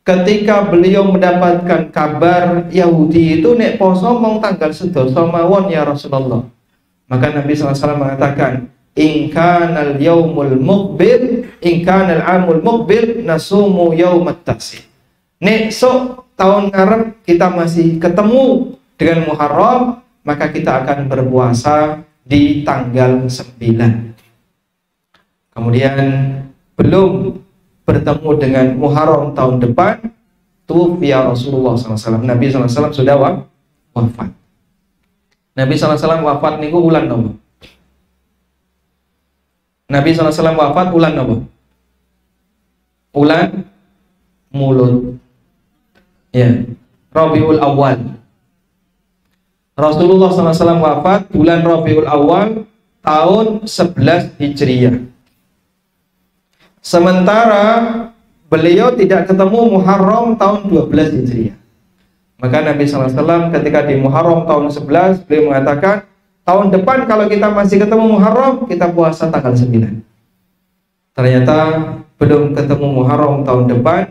ketika beliau mendapatkan kabar Yahudi itu nek poso mong tanggal sedoso mawon ya Rasulullah, maka Nabi SAW mengatakan in kanal yaumul muqbil in kanal amul muqbil nasumu yaumat tasi. Nek sok tahun ngarep kita masih ketemu dengan Muharram, maka kita akan berpuasa di tanggal 9. Kemudian belum bertemu dengan Muharram tahun depan, tufiya Rasulullah SAW. Nabi SAW sudah wafat. Nabi SAW wafat niku ulan nopo? Nabi SAW wafat ulan nopo? Ulan Mulut. Ya, Rabiul Awal. Rasulullah SAW wafat bulan Rabiul Awal tahun 11 Hijriah. Sementara beliau tidak ketemu Muharram tahun 12 Hijriah. Maka Nabi SAW ketika di Muharram tahun 11 beliau mengatakan tahun depan kalau kita masih ketemu Muharram kita puasa tanggal 9. Ternyata belum ketemu Muharram tahun depan,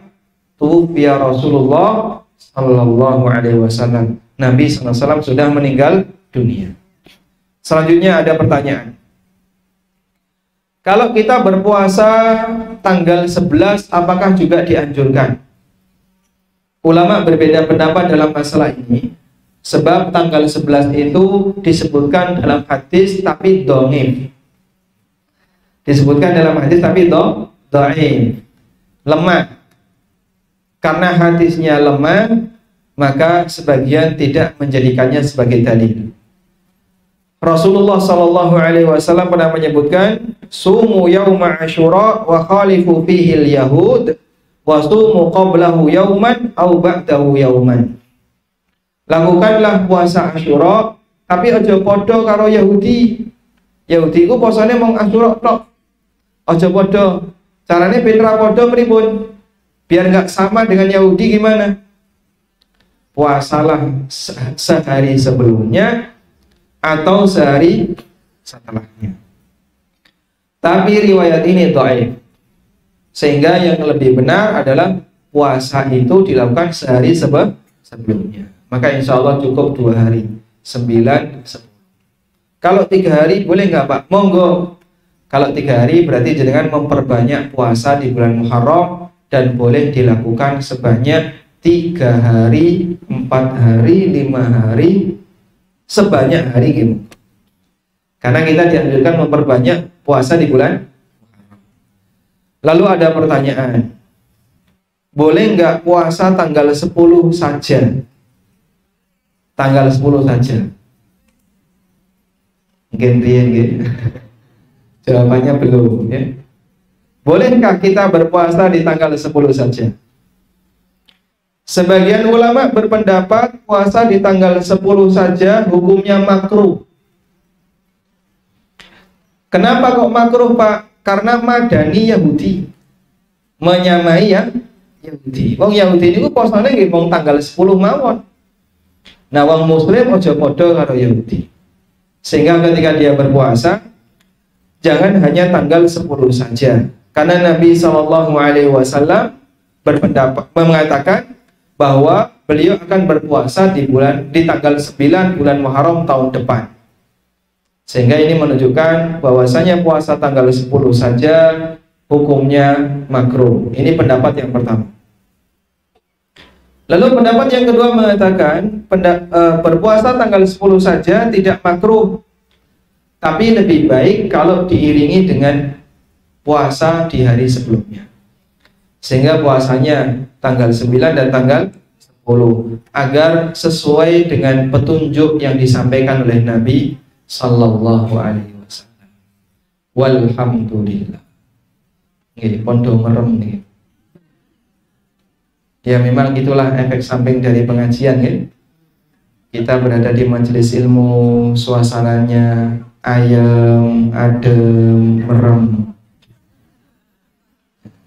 tufiya Rasulullah Sallallahu Alaihi Wasallam. Nabi SAW sudah meninggal dunia. Selanjutnya ada pertanyaan. Kalau kita berpuasa tanggal 11, apakah juga dianjurkan? Ulama berbeda pendapat dalam masalah ini. Sebab tanggal 11 itu disebutkan dalam hadis tapi dhaif. Disebutkan dalam hadis tapi dhaif. Lemah. Karena hadisnya lemah, maka sebagian tidak menjadikannya sebagai dalil. Rasulullah Shallallahu Alaihi Wasallam pernah menyebutkan, sumu yauma Asyura wa khalifu fihi al-yahud wa sumu qablahu yauman au ba'dahu yauman. Lakukanlah puasa Asyura Tapi aja podo karo Yahudi. Yahudi ku posone mung Asyura tok. Aja podo. Carane ben ra podo pripun? Biar nggak sama dengan Yahudi gimana? Puasalah sehari sebelumnya atau sehari setelahnya. Tapi riwayat ini dhaif. Sehingga yang lebih benar adalah puasa itu dilakukan sehari sebelumnya. Maka insya Allah cukup 2 hari, 9, 10. Kalau 3 hari boleh nggak Pak? Monggo. Kalau 3 hari berarti jenengan memperbanyak puasa di bulan Muharram dan boleh dilakukan sebanyak 3 hari, 4 hari, 5 hari, sebanyak hari gitu. Karena kita dianjurkan memperbanyak puasa di bulan. Lalu ada pertanyaan, boleh nggak puasa tanggal 10 saja? Tanggal 10 saja. Mungkin jawabannya belum ya. Bolehkah kita berpuasa di tanggal 10 saja? Sebagian ulama berpendapat puasa di tanggal 10 saja hukumnya makruh. Kenapa kok makruh Pak? Karena madani Yahudi, menyamai ya Yahudi. Wong Yahudi itu posane nggih wong tanggal 10 mawon. Nah, wong muslim aja padha karo Yahudi. Sehingga ketika dia berpuasa jangan hanya tanggal 10 saja. Karena Nabi SAW berpendapat mengatakan bahwa beliau akan berpuasa di tanggal 9 bulan Muharram tahun depan. Sehingga ini menunjukkan bahwasanya puasa tanggal 10 saja hukumnya makruh. Ini pendapat yang pertama. Lalu pendapat yang kedua mengatakan berpuasa tanggal 10 saja tidak makruh. Tapi lebih baik kalau diiringi dengan puasa di hari sebelumnya. Sehingga puasanya tanggal 9 dan tanggal 10 agar sesuai dengan petunjuk yang disampaikan oleh Nabi Sallallahu Alaihi Wasallam. Walhamdulillah. Nggih, pondo merem nih. Ya memang itulah efek samping dari pengajian ya. Kita berada di majelis ilmu, suasananya ayem, adem, merem.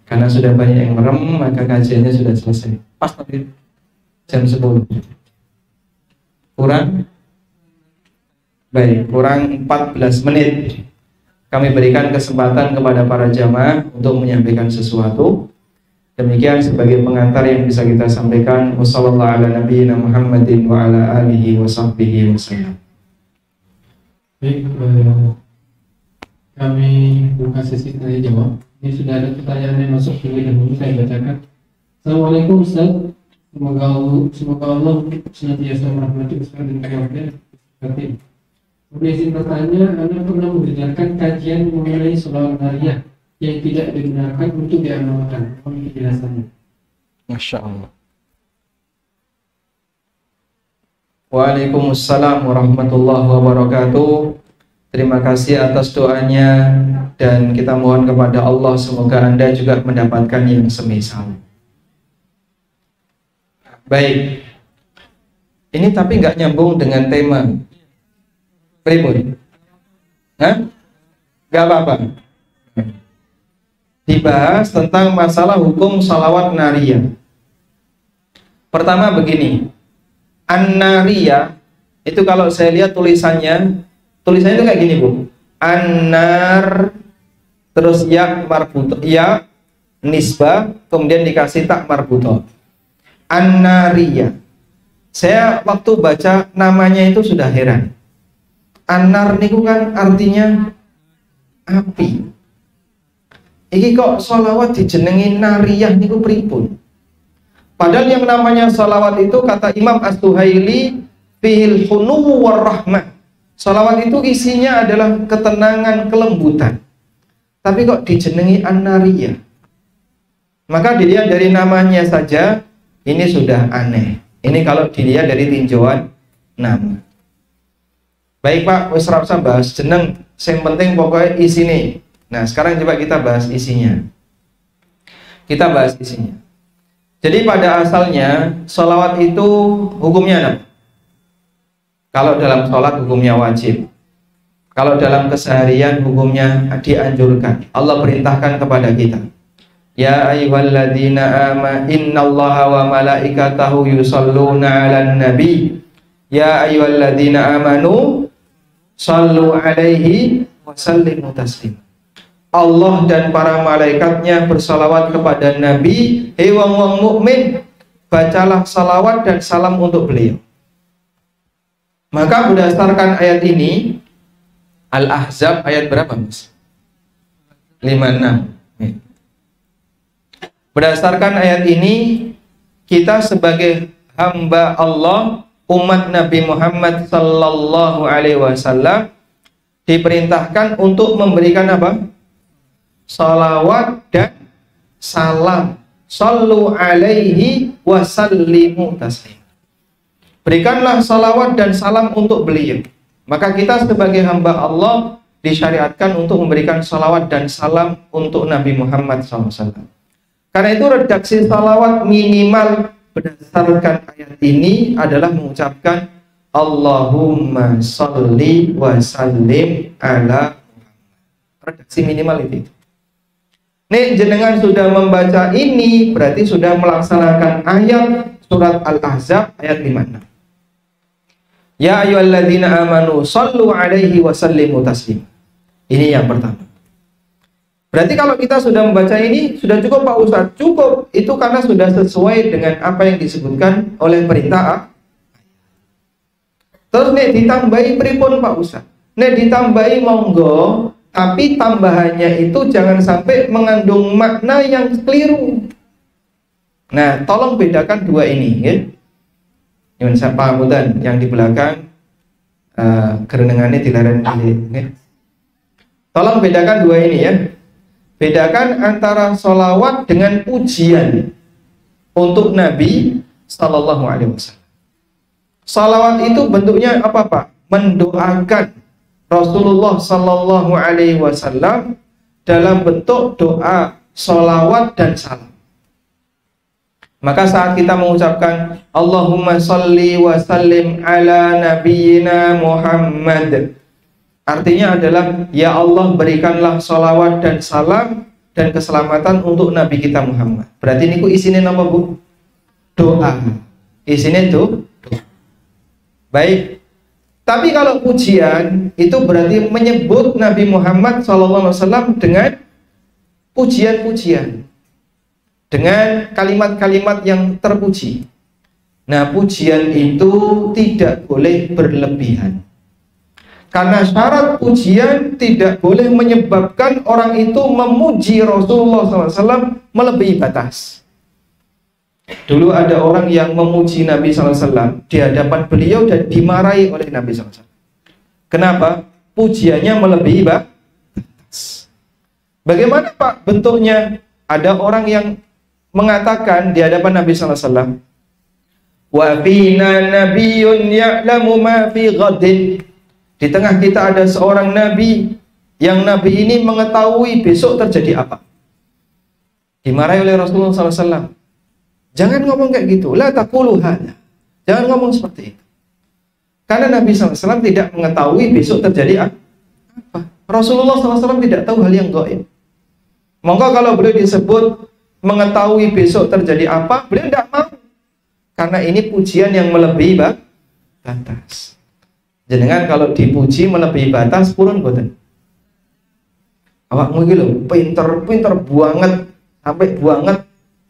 Karena sudah banyak yang merem, maka kajiannya sudah selesai. Pas tadi jam 10. Kurang? Baik, kurang 14 menit. Kami berikan kesempatan kepada para jamaah untuk menyampaikan sesuatu. Demikian sebagai pengantar yang bisa kita sampaikan. Wassallallahu ala nabiyyina Muhammadin wa ala alihi wa sahbihi wasallam. Baik, kami buka sesi tanya jawab. Ini sudah ada pertanyaan yang masuk terlebih dahulu, saya bacakan. Assalamualaikum Ustaz. Semoga Allah senantiasa merahmati Ustaz dan keluarga. Kemudian izin bertanya, Anda pernah mendengarkan kajian mengenai sholawat nariyah yang tidak dibenarkan untuk diamalkan? Mohon penjelasannya. Masya Allah. Waalaikumsalam warahmatullahi wabarakatuh. Terima kasih atas doanya dan kita mohon kepada Allah semoga Anda juga mendapatkan yang semisal. Baik. Ini tapi nggak nyambung dengan tema. Pribun. Hah? Gak apa-apa. Dibahas tentang masalah hukum sholawat nariyah. Pertama begini, an-nariyah itu kalau saya lihat tulisannya itu kayak gini Bu. An-nar terus ya marbuto, ya nisbah kemudian dikasih tak marbuto. An-nariyah. Saya waktu baca namanya itu sudah heran. An-nar niku kan artinya api. Iki kok sholawat dijenengi nariyah niku pripun? Padahal yang namanya sholawat itu kata Imam As-Suhaili fil hunu war rahmah. Sholawat itu isinya adalah ketenangan, kelembutan. Tapi kok dijenengi an-nariyah? Maka dilihat dari namanya saja ini sudah aneh. Ini kalau dilihat dari tinjauan nama. Baik Pak, wis ra usah bahas jeneng, yang penting pokoknya isine. Nah, sekarang coba kita bahas isinya. Kita bahas isinya. Jadi pada asalnya sholawat itu hukumnya apa? Kalau dalam sholat hukumnya wajib. Kalau dalam keseharian hukumnya dianjurkan. Allah perintahkan kepada kita. Ya ayyuhalladzina amanu innallaha wa malaikatahu yusholluna 'alan nabi. Ya ayyuhalladzina amanu shallu 'alaihi wa sallimu taslima. Allah dan para malaikatnya bersalawat kepada Nabi. Hei wong-wong mukmin, bacalah salawat dan salam untuk beliau. Maka berdasarkan ayat ini, Al-Ahzab ayat berapa, Mas? 56. Berdasarkan ayat ini, kita sebagai hamba Allah, umat Nabi Muhammad sallallahu alaihi wasallam diperintahkan untuk memberikan apa? Salawat dan salam. Sallu alaihi wa sallimu taslima. Berikanlah salawat dan salam untuk beliau. Maka kita sebagai hamba Allah disyariatkan untuk memberikan salawat dan salam untuk Nabi Muhammad SAW. Karena itu redaksi salawat minimal berdasarkan ayat ini adalah mengucapkan Allahumma salli wa sallim ala Muhammad. Redaksi minimal itu. Nih jenengan sudah membaca ini berarti sudah melaksanakan ayat surat Al-Ahzab ayat 56. Ya ayyuhalladzina amanu sallu alaihi wa sallimu taslima. Ini yang pertama. Berarti kalau kita sudah membaca ini sudah cukup Pak Ustadz? Cukup, itu karena sudah sesuai dengan apa yang disebutkan oleh perintah. Terus nih ditambahi pripun Pak Ustadz? Nih ditambahi monggo, tapi tambahannya itu jangan sampai mengandung makna yang keliru. Nah, tolong bedakan dua ini ya. Yang saya pahamutan yang di belakang kerenengannya dilarang ya. Tolong bedakan dua ini ya. Bedakan antara sholawat dengan pujian untuk Nabi Sallallahu Alaihi Wasallam. Sholawat itu bentuknya apa Pak? Mendoakan Rasulullah Sallallahu Alaihi Wasallam dalam bentuk doa, sholawat dan salam. Maka saat kita mengucapkan Allahumma salli wa sallim ala nabiyyina Muhammad, artinya adalah ya Allah berikanlah salawat dan salam dan keselamatan untuk Nabi kita Muhammad. Berarti ini isinya apa Bu? Doa. Isinya itu doa. Baik. Tapi kalau pujian itu berarti menyebut Nabi Muhammad SAW dengan pujian-pujian, dengan kalimat-kalimat yang terpuji. Nah, pujian itu tidak boleh berlebihan. Karena syarat pujian tidak boleh menyebabkan orang itu memuji Rasulullah SAW melebihi batas. Dulu ada orang yang memuji Nabi SAW di hadapan beliau dan dimarahi oleh Nabi SAW. Kenapa? Pujiannya melebihi batas. Bagaimana Pak bentuknya? Ada orang yang mengatakan di hadapan Nabi SAW, wa fina nabiyyun ya'lamu ma fi ghadin. Di tengah kita ada seorang nabi yang nabi ini mengetahui besok terjadi apa. Dimarahi oleh Rasulullah SAW. Jangan ngomong kayak gitu. La taqulu hadza. Jangan ngomong seperti itu. Karena Nabi SAW tidak mengetahui besok terjadi apa. Rasulullah SAW tidak tahu hal yang gaib. Maka kalau beliau disebut mengetahui besok terjadi apa, beliau tidak mau. Karena ini pujian yang melebihi batas. Jenengan kalau dipuji melebihi batas, purun boten. Awakmu iki lho pinter banget sampai banget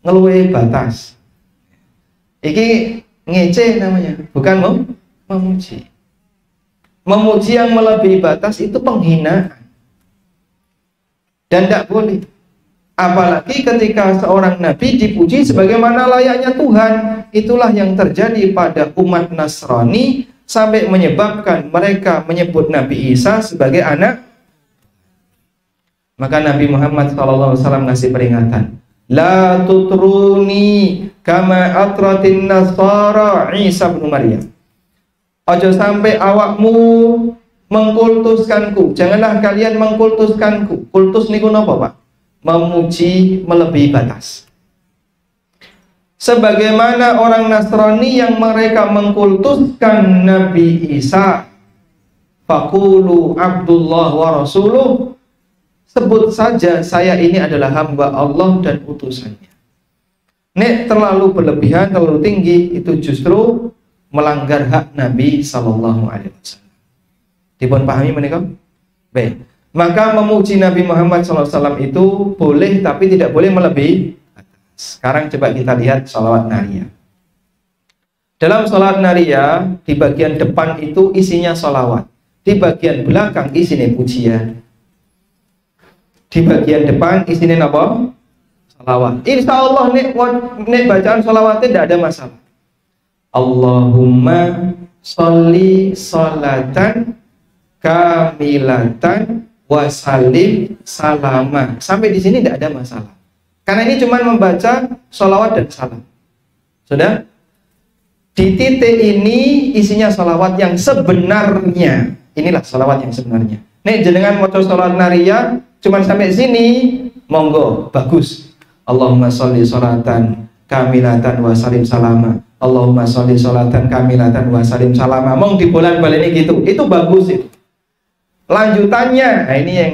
ngeluwe batas. Iki ngece namanya, bukan memuji. Memuji yang melebihi batas itu penghinaan. Dan tidak boleh. Apalagi ketika seorang nabi dipuji sebagaimana layaknya Tuhan. Itulah yang terjadi pada umat Nasrani sampai menyebabkan mereka menyebut Nabi Isa sebagai anak. Maka Nabi Muhammad SAW ngasih peringatan, la tutruni kama atratin nasara Isa bin Maryam. Ojo sampai awakmu mengkultuskanku. Janganlah kalian mengkultuskanku. Kultus niku napa Pak? Memuji melebihi batas. sebagaimana orang Nasrani yang mereka mengkultuskan Nabi Isa. Faqulu Abdullah wa Rasuluh, sebut saja saya ini adalah hamba Allah dan utusannya. Nek terlalu berlebihan, terlalu tinggi, itu justru melanggar hak Nabi Sallallahu Alaihi Wasallam. Dipun pahami menika? Baik. Maka memuji Nabi Muhammad SAW itu boleh, tapi tidak boleh melebihi. Sekarang coba kita lihat sholawat nariyah. Dalam sholawat nariyah, di bagian depan itu isinya sholawat, di bagian belakang isinya pujian. Di bagian depan isinya apa? Sholawat. Insya Allah nek bacaan sholawatnya tidak ada masalah. Allahumma sholli sholatan kamilatan wasalim salama. Sampai di sini tidak ada masalah. Karena ini cuma membaca sholawat dan salam. Sudah? Di titik ini isinya sholawat yang sebenarnya. Inilah sholawat yang sebenarnya. Nek jenengan maca sholawat nariyah cuma sampai sini, monggo, bagus. Allahumma sholli sholatan kamilatan wasalim salama. Allahumma sholli sholatan kamilatan wasalim salama. Mong di bulan-bulan ini gitu. Itu bagus itu. Lanjutannya, nah ini yang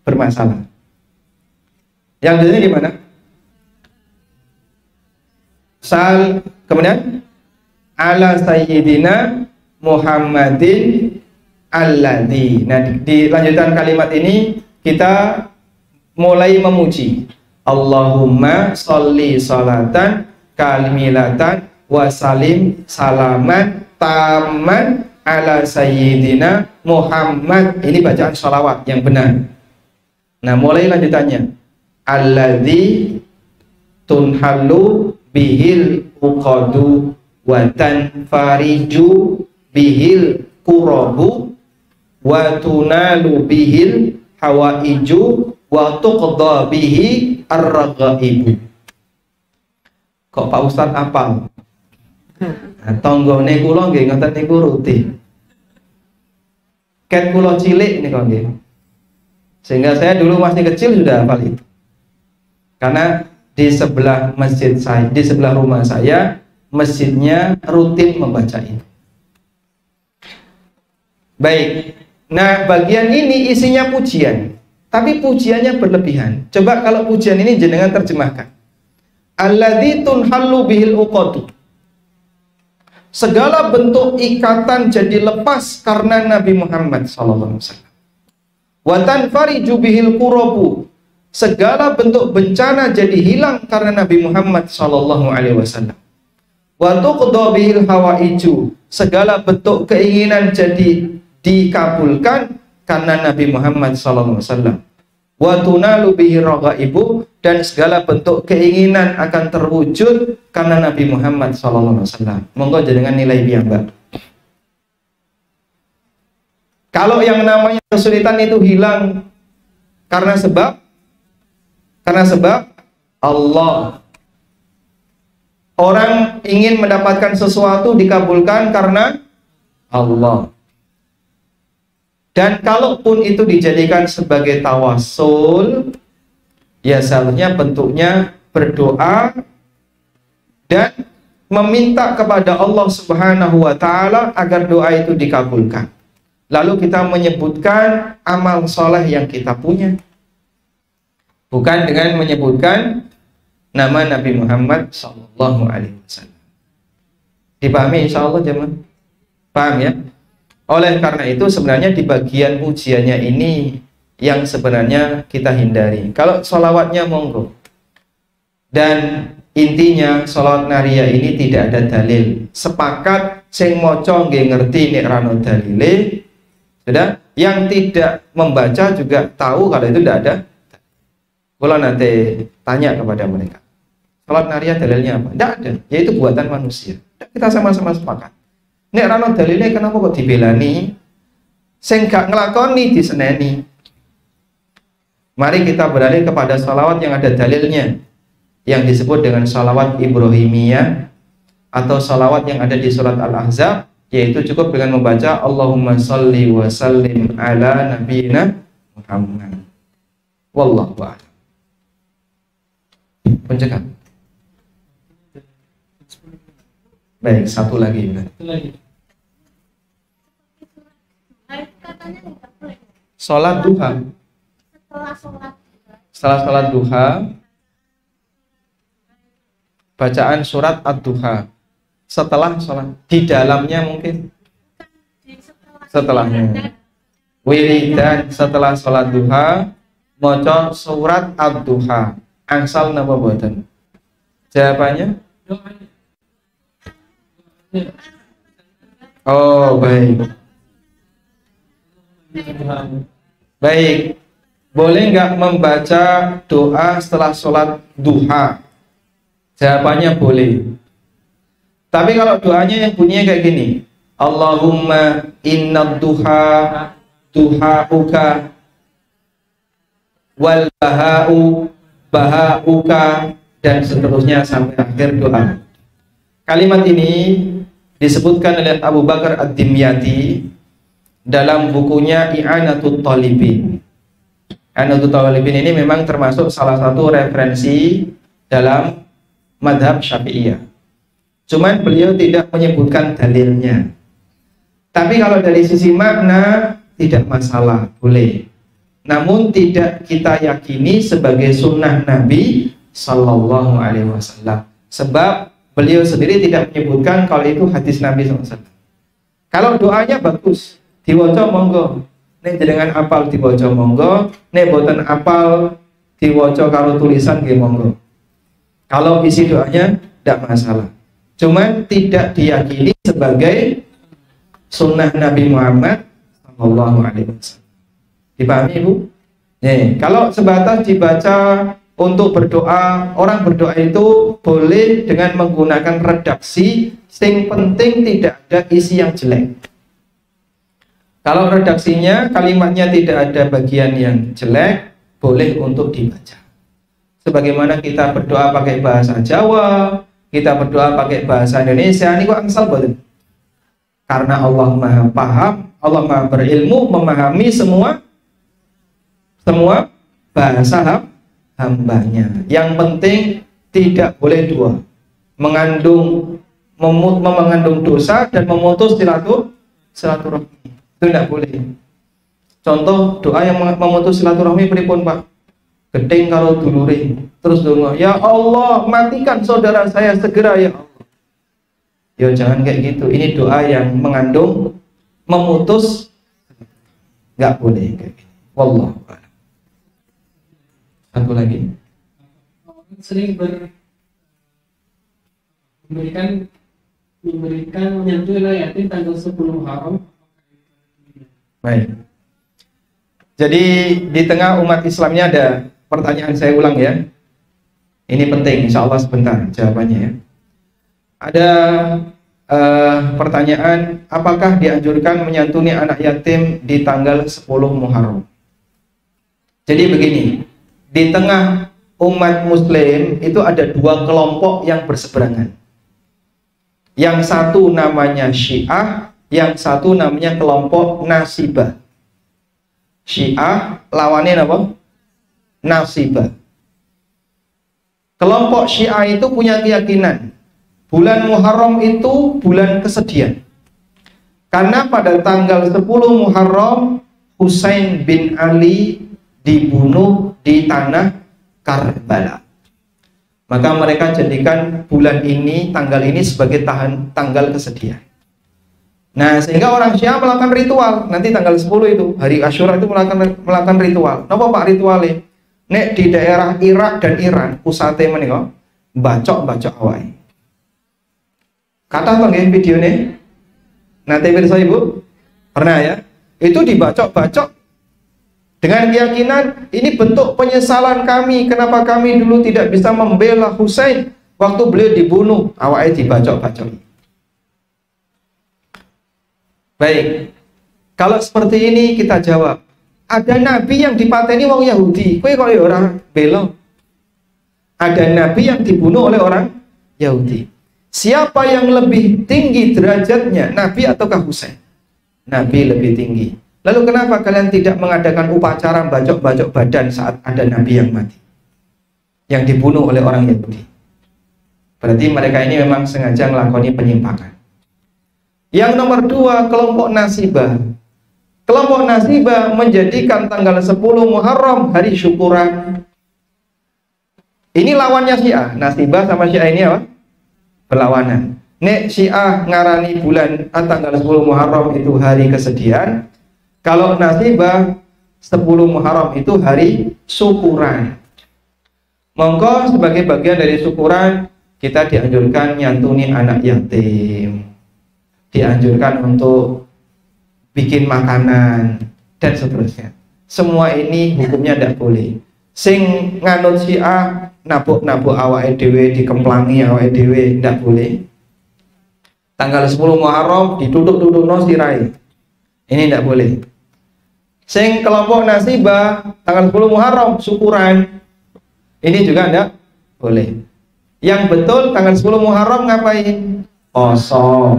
bermasalah. Yang ini gimana? Kemudian ala sayyidina Muhammadin alladzi. Nah, di lanjutan kalimat ini kita mulai memuji. Allahumma sholli sholatan kamilatan wasalim salaman taman ala sayyidina Muhammad. Ini bacaan sholawat yang benar. Nah, mulai lanjutannya. Alladzi tunhalu bihil uqadu wa tanfariju bihil kurabu wa tunalu bihil hawaiju wa tuqda bihi ar-ragaibu. Kok Pak Ustadz apal? Nah, tonggone kula nggih ngoten niku rutin. Ket kula cilik niku nggih. Sehingga saya dulu masih kecil sudah hafal itu. Karena di sebelah masjid saya, di sebelah rumah saya, masjidnya rutin membaca itu. Baik. Nah, bagian ini isinya pujian, tapi pujiannya berlebihan. Coba kalau pujian ini jenengan terjemahkan. Alladzi tunhallu bihil uqadu. Segala bentuk ikatan jadi lepas karena Nabi Muhammad SAW. Wa tanfariju bihil kurabu. Segala bentuk bencana jadi hilang karena Nabi Muhammad SAW. Wa tuqda bihil hawaiju. Segala bentuk keinginan jadi dikabulkan karena Nabi Muhammad SAW. Wa tunalu bihi ragaibu, dan segala bentuk keinginan akan terwujud karena Nabi Muhammad SAW. Monggo jenengan nilai piyambak. Kalau yang namanya kesulitan itu hilang karena sebab Allah. Orang ingin mendapatkan sesuatu dikabulkan karena Allah. Dan kalaupun itu dijadikan sebagai tawasul, ya seharusnya bentuknya berdoa dan meminta kepada Allah Subhanahu wa Ta'ala agar doa itu dikabulkan. Lalu kita menyebutkan amal soleh yang kita punya, bukan dengan menyebutkan nama Nabi Muhammad Sallallahu Alaihi Wasallam. Dipahami insya Allah jemaah? Paham ya? Oleh karena itu sebenarnya di bagian pujiannya ini yang sebenarnya kita hindari. Kalau sholawatnya monggo. Dan intinya sholawat nariyah ini tidak ada dalil. Sepakat sing moco nggih ngerti nek rano dalile. Sudah? Yang tidak membaca juga tahu kalau itu tidak ada. Kalau nanti tanya kepada mereka, sholawat nariyah dalilnya apa? Tidak ada, yaitu buatan manusia. Kita sama-sama sepakat. Nek rano dalilnya kenapa kok dibelani? Sing gak ngelakoni diseneni. Mari kita beralih kepada sholawat yang ada dalilnya, yang disebut dengan sholawat Ibrahimiyah atau sholawat yang ada di surat Al-Ahzab, yaitu cukup dengan membaca Allahumma sholli wa sallim ala nabiyina Muhammad. Wallahu a'lam. Pencegat. Baik, satu lagi. Satu lagi. Katanya nggak boleh. Sholat duha. Setelah sholat duha, bacaan surat ad-duha. Setelah sholat, di dalamnya mungkin setelahnya. Wiridan setelah sholat duha, maca surat ad-duha. Angsal napa boten? Jawabannya? Doanya. Oh, baik. Baik. Boleh nggak membaca doa setelah sholat duha? Jawabannya boleh. Tapi kalau doanya yang bunyinya kayak gini, Allahumma inna duha duhauka wal bahau bahauka, dan seterusnya sampai akhir doa. Kalimat ini disebutkan oleh Abu Bakar Ad-Dimyati dalam bukunya I'anatul Talibin. I'anatul Talibin ini memang termasuk salah satu referensi dalam madhab Syafi'iyah. Cuman beliau tidak menyebutkan dalilnya. Tapi kalau dari sisi makna tidak masalah, boleh. Namun tidak kita yakini sebagai sunnah Nabi Sallallahu Alaihi Wasallam. Sebab beliau sendiri tidak menyebutkan kalau itu hadis Nabi SAW. Kalau doanya bagus, diwaca monggo. Nek jenengan apal diwaca monggo, nek boten apal diwaca karo tulisan nggih monggo. Kalau isi doanya tidak masalah. Cuman tidak diyakini sebagai sunnah Nabi Muhammad Sallallahu Alaihi Wasallam. Dipahami Ibu? Nih, kalau sebatas dibaca untuk berdoa, orang berdoa itu boleh dengan menggunakan redaksi, yang penting tidak ada isi yang jelek. Kalau redaksinya, kalimatnya tidak ada bagian yang jelek, boleh untuk dibaca. Sebagaimana kita berdoa pakai bahasa Jawa, kita berdoa pakai bahasa Indonesia, ini kok angsal boten. Karena Allah Maha paham, Allah Maha berilmu, memahami semua bahasa hambanya. Yang penting tidak boleh dua, mengandung dosa dan memutus silaturahmi. Itu tidak boleh. Contoh doa yang memutus silaturahmi pripun Pak? Gedeng karo dulure, terus donga, ya Allah matikan saudara saya segera ya Allah. Ya jangan kayak gitu. Ini doa yang mengandung memutus, nggak boleh kayak gitu. Wallahu a'lam. Satu lagi. Sering memberikan menyentuh yatim tanggal 10 Muharram. Baik. Jadi di tengah umat Islamnya ada pertanyaan, saya ulang ya. Ini penting, insya Allah sebentar jawabannya ya. Ada pertanyaan, apakah dianjurkan menyantuni anak yatim di tanggal 10 Muharram? Jadi begini, di tengah umat Muslim itu ada dua kelompok yang berseberangan. Yang satu namanya Syiah, yang satu namanya kelompok Nasibah. Syiah lawannya apa? Nasibah. Kelompok Syiah itu punya keyakinan bulan Muharram itu bulan kesedihan. Karena pada tanggal 10 Muharram Husain bin Ali dibunuh di tanah Karbala. Maka mereka jadikan bulan ini, tanggal ini sebagai tanggal kesedihan. Nah, sehingga orang Syiah melakukan ritual. Nanti tanggal 10 itu, hari Asyura itu melakukan ritual. Napa Pak ritualnya? Nek di daerah Irak dan Iran, pusate menika bacok-bacok awake. Kata to nggih videone? Nanti pirsa Ibu? Pernah ya? Itu dibacok-bacok dengan keyakinan ini bentuk penyesalan kami, kenapa kami dulu tidak bisa membela Husain waktu beliau dibunuh, awake dibacok-bacok. Baik, kalau seperti ini kita jawab, ada nabi yang dipateni wong Yahudi, kowe kok ya orang bela. Ada nabi yang dibunuh oleh orang Yahudi. Siapa yang lebih tinggi derajatnya, nabi ataukah Husain? Nabi lebih tinggi. Lalu kenapa kalian tidak mengadakan upacara bacok-bacok badan saat ada nabi yang mati, yang dibunuh oleh orang Yahudi? Berarti mereka ini memang sengaja melakoni penyimpangan. Yang nomor 2, kelompok nasibah. Kelompok nasibah menjadikan tanggal 10 Muharram hari syukuran. Ini lawannya Syiah. Nasibah sama Syiah ini apa? Berlawanan. Nek Syiah ngarani bulan tanggal 10 Muharram itu hari kesedihan. Kalau nasibah 10 Muharram itu hari syukuran. Monggo sebagai bagian dari syukuran kita dianjurkan nyantuni anak yatim. Dianjurkan untuk bikin makanan dan seterusnya. Semua ini hukumnya tidak boleh. Sing nganut Syiah nabuk-nabuk awake dhewe, dikemplangi awake dhewe, tidak boleh. Tanggal 10 Muharram ditutuk-tutukno sirahe. Ini tidak boleh. Sing kelompok nasibah tanggal 10 Muharram syukuran. Ini juga tidak boleh. Yang betul tanggal 10 Muharram ngapain? Poso.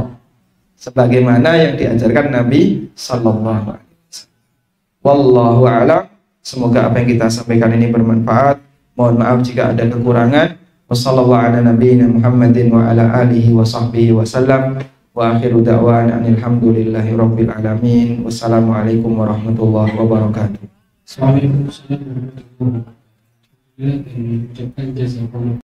Sebagaimana yang diajarkan Nabi sallallahu alaihi wasallam. Wallahu a'lam. Semoga apa yang kita sampaikan ini bermanfaat. Mohon maaf jika ada kekurangan. Wassallallahu ala nabiyyina Muhammadin wa ala alihi wa sahbihi wasallam. Wa akhiru da'wana alhamdulillahi rabbil alamin. Wassalamualaikum warahmatullahi wabarakatuh. Assalamualaikum warahmatullahi wabarakatuh. Dan mengucapkan jazakallah